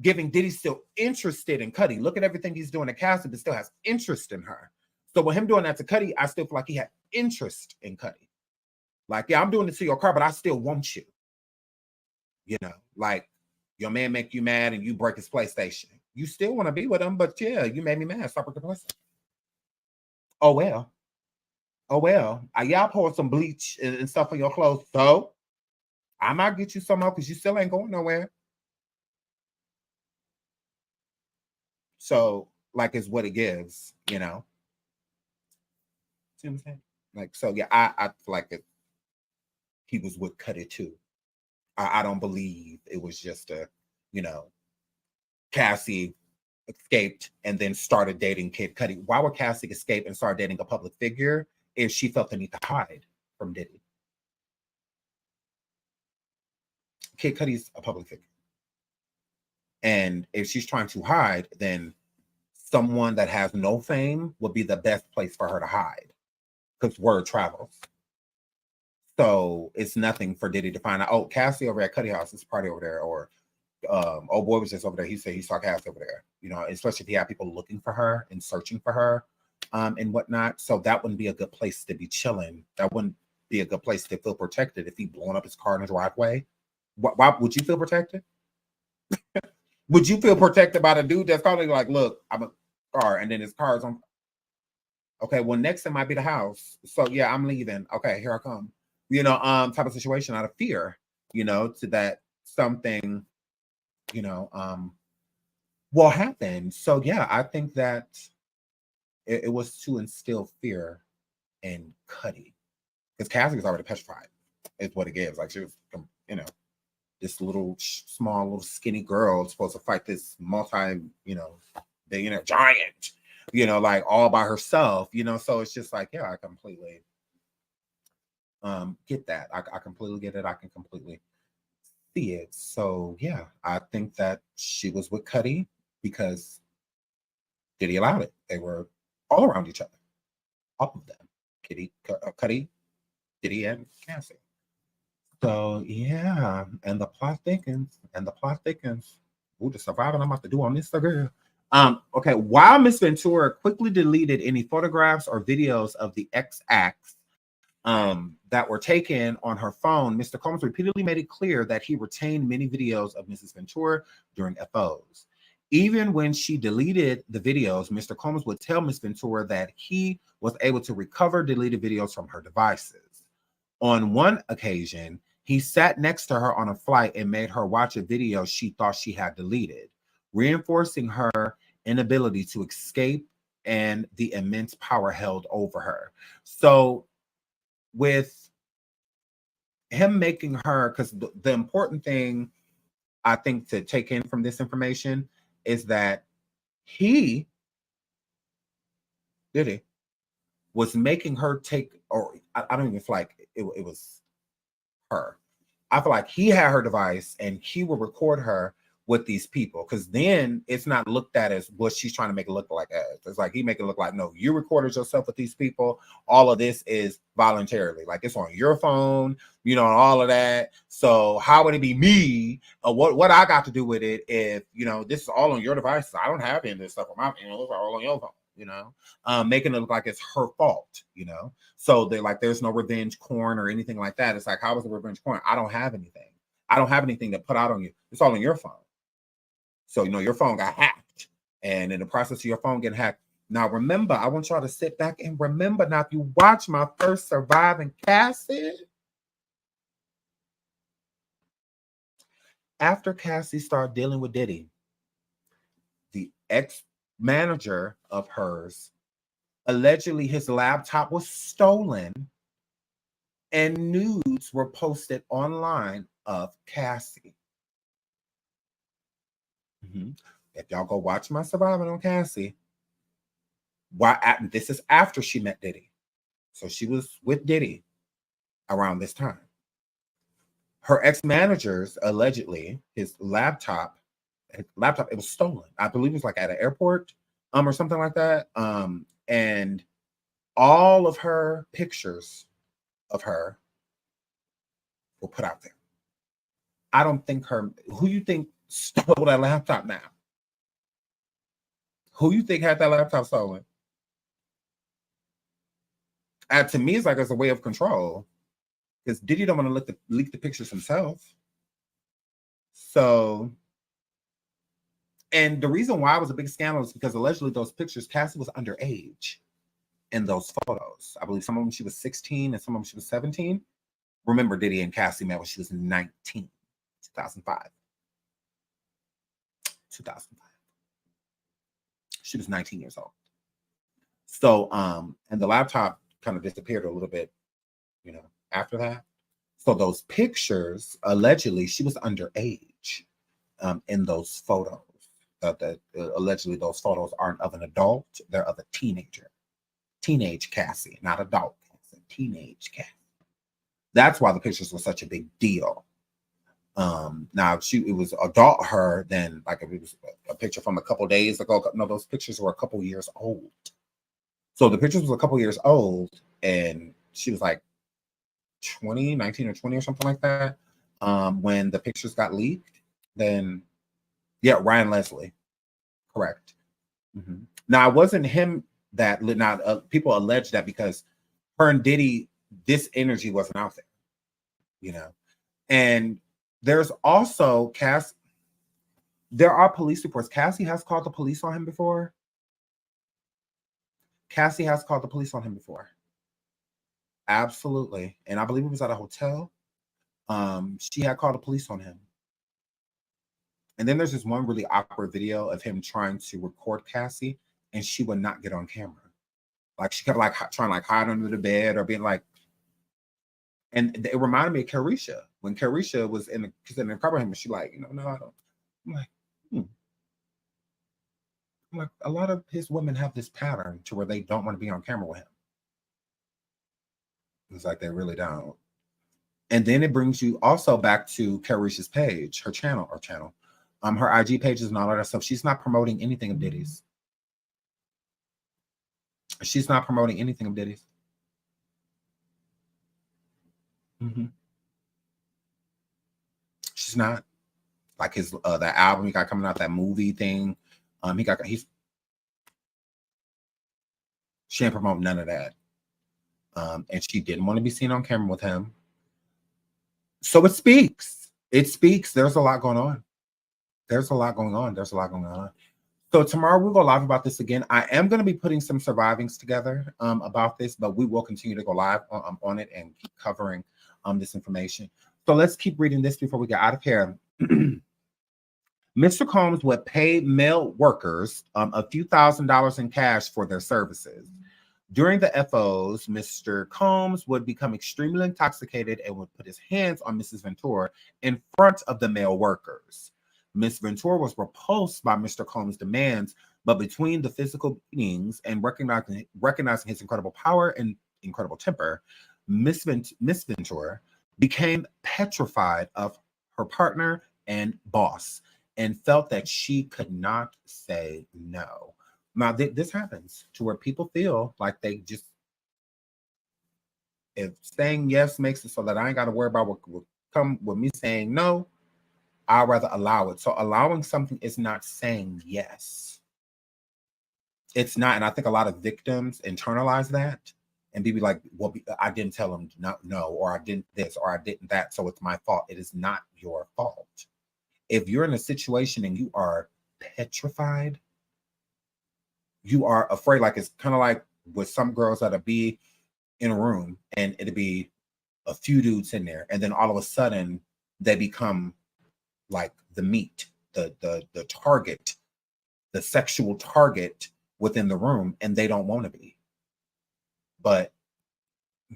Giving Diddy still interested in Cudi. Look at everything he's doing to Cassie, but still has interest in her. So with him doing that to Cudi, I still feel like he had interest in Cudi. Like, yeah, I'm doing it to your car, but I still want you. Like your man make you mad and you break his PlayStation. You still want to be with him, but yeah, you made me mad. Stop with the PlayStation. Oh well. Y'all pour some bleach and stuff on your clothes. So I might get you some more because you still ain't going nowhere. So, like, it's what it gives, See what I'm saying? Like, so yeah, I feel like he was with Cudi too. I don't believe it was just Cassie escaped and then started dating Kid Cudi. Why would Cassie escape and start dating a public figure if she felt the need to hide from Diddy? Kid Cudi's a public figure. And if she's trying to hide, then someone that has no fame would be the best place for her to hide because word travels. So it's nothing for Diddy to find out, oh, Cassie over at Cudi House, it's a party over there, or oh boy was just over there. He said he saw Cassie over there, especially if he had people looking for her and searching for her and whatnot. So that wouldn't be a good place to be chilling. That wouldn't be a good place to feel protected if he blowing up his car in the driveway. Why would you feel protected? Would you feel protected by the dude that's calling like, look, I'm a car, and then his car's on? Okay, well, next it might be the house. So yeah, I'm leaving. Okay, here I come. Type of situation out of fear, to that something, will happen. So yeah, I think that it was to instill fear in Cudi, because Cassie was already petrified. Is what it gives. Like, she was, this small little skinny girl supposed to fight this billionaire giant, like all by herself, so it's just like, yeah, I completely get that. I completely get it. I can completely see it. So yeah, I think that she was with Cudi because Diddy allowed it. They were all around each other, all of them. Cudi, Diddy, and Cassie. So yeah, and the plot thickens. Ooh, the surviving I'm about to do on Instagram. Okay, while Miss Ventura quickly deleted any photographs or videos of the ex-acts that were taken on her phone, Mr. Combs repeatedly made it clear that he retained many videos of Mrs. Ventura during FOs. Even when she deleted the videos, Mr. Combs would tell Miss Ventura that he was able to recover deleted videos from her devices. On one occasion, he sat next to her on a flight and made her watch a video she thought she had deleted, reinforcing her inability to escape and the immense power held over her. So with him making her, because the important thing I think to take in from this information is that he was making her take, or I don't even feel like it was her. I feel like he had her device and he would record her with these people, because then it's not looked at as what she's trying to make it look like as. It's like he make it look like, no, you recorded yourself with these people. All of this is voluntarily, like it's on your phone, and all of that. So how would it be me? What I got to do with it if this is all on your device? I don't have any of this stuff on my, it's all on your phone. Making it look like it's her fault, So they're like, there's no revenge porn or anything like that. It's like, how is the revenge porn? I don't have anything. I don't have anything to put out on you. It's all on your phone. So, your phone got hacked. And in the process of your phone getting hacked. Now, remember, I want y'all to sit back and remember, now, if you watch my first Surviving Cassie, after Cassie started dealing with Diddy, the ex-manager of hers, allegedly his laptop was stolen and nudes were posted online of Cassie. If y'all go watch my Surviving on Cassie, this is after she met Diddy. So she was with Diddy around this time. Her ex-managers, allegedly, his laptop, it was stolen. I believe it was like at an airport, or something like that. And all of her pictures of her were put out there. I don't think who you think stole that laptop now? Who you think had that laptop stolen? And to me, it's like it's a way of control. Because Diddy don't want to leak the pictures himself. So, and the reason why it was a big scandal is because allegedly those pictures, Cassie was underage in those photos. I believe some of them she was 16 and some of them she was 17. Remember, Diddy and Cassie met when she was 19, 2005. 2005. She was 19 years old. So, and the laptop kind of disappeared a little bit, after that. So those pictures, allegedly, she was underage in those photos. Allegedly, those photos aren't of an adult, they're of a teenager. Teenage Cassie, not adult Cassie, teenage Cassie. That's why the pictures were such a big deal. Now, it was adult her, then like if it was a picture from a couple days ago. No, those pictures were a couple years old. So the pictures was a couple years old, and she was like 19 or 20 or something like that. When the pictures got leaked, then yeah, Ryan Leslie, correct. Now it wasn't him that people allege that because her and Diddy, this energy wasn't out there, And there's also there are police reports. Cassie has called the police on him before. Absolutely. And I believe it was at a hotel. She had called the police on him. And then there's this one really awkward video of him trying to record Cassie, and she would not get on camera. Like she kept trying to hide under the bed or being like, and it reminded me of Karisha. When Karisha was in the car with him, and she no, I don't. I'm like, a lot of his women have this pattern to where they don't want to be on camera with him. It's like they really don't. And then it brings you also back to Karisha's page, her channel, her IG pages and all of that stuff. She's not promoting anything of Diddy's. She's not. Like his that album he got coming out, that movie thing. She didn't promote none of that. And she didn't want to be seen on camera with him. So it speaks. There's a lot going on. So tomorrow we'll go live about this again. I am going to be putting some survivings together about this, but we will continue to go live on it and keep covering this information. So let's keep reading this before we get out of here. Mr. Combs would pay male workers a few $1,000s in cash for their services. During the FOs, Mr. Combs would become extremely intoxicated and would put his hands on Mrs. Ventura in front of the male workers. Miss Ventura was repulsed by Mr. Combs' demands, but between the physical beatings and recognizing his incredible power and incredible temper, Miss Ventura became petrified of her partner and boss and felt that she could not say no. Now, this happens to where people feel like they just, if saying yes makes it so that I ain't got to worry about what will come with me saying no, I'd rather allow it. So allowing something is not saying yes. It's not. And I think a lot of victims internalize that and be like, well, I didn't tell him no, or I didn't this, or I didn't that, so it's my fault. It is not your fault. If you're in a situation and you are petrified, you are afraid, like it's kind of like with some girls that'll be in a room and it'll be a few dudes in there, and then all of a sudden they become like the meat, the target, the sexual target within the room, and they don't want to be. But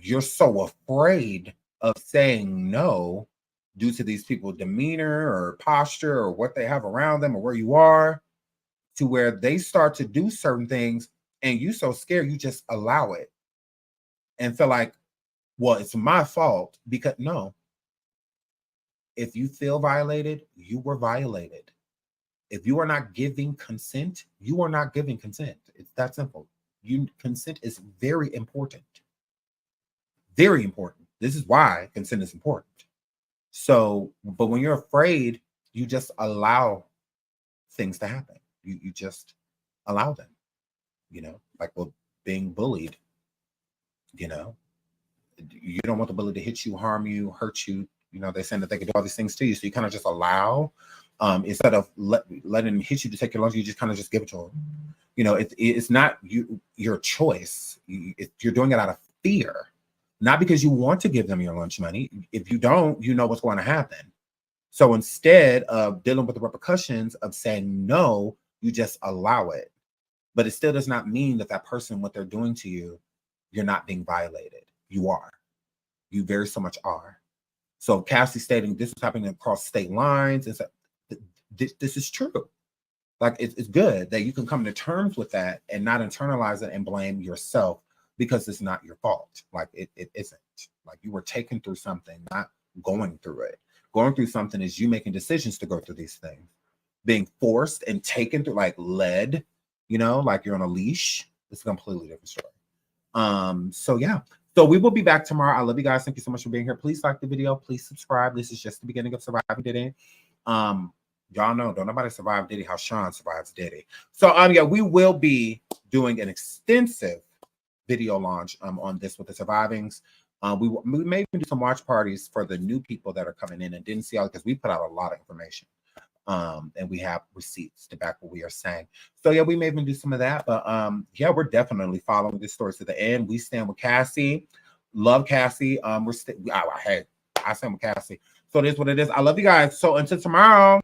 you're so afraid of saying no due to these people's demeanor or posture or what they have around them or where you are, to where they start to do certain things and you so scared you just allow it and feel like, well, it's my fault. Because no, if you feel violated, you were violated. If you are not giving consent, you are not giving consent. It's that simple. Consent is very important. Very important. This is why consent is important. So, but when you're afraid, you just allow things to happen. You just allow them, like being bullied, you don't want the bully to hit you, harm you, hurt you. They're saying that they can do all these things to you. So you kind of just allow, instead of letting them hit you to take your lunch, you just kind of just give it to them. It's not your choice. You're doing it out of fear, not because you want to give them your lunch money. If you don't, you know what's going to happen. So instead of dealing with the repercussions of saying no, you just allow it. But it still does not mean that person, what they're doing to you, you're not being violated. You are. You very so much are. So Cassie stating this is happening across state lines. This is true. Like, it's good that you can come to terms with that and not internalize it and blame yourself because it's not your fault. Like, it isn't. Like, you were taken through something, not going through it. Going through something is you making decisions to go through these things. Being forced and taken through, like led, like you're on a leash. It's a completely different story. So yeah. So we will be back tomorrow. I love you guys. Thank you so much for being here. Please like the video. Please subscribe. This is just the beginning of Surviving Diddy. Y'all know, don't nobody survive Diddy how Sean survives Diddy. So yeah, we will be doing an extensive video launch on this with the survivings. We may even do some watch parties for the new people that are coming in and didn't see all, because we put out a lot of information. And we have receipts to back what we are saying. So yeah, we may even do some of that. But yeah, we're definitely following this story to the end. We stand with Cassie. Love Cassie. I stand with Cassie. So it is what it is. I love you guys. So until tomorrow.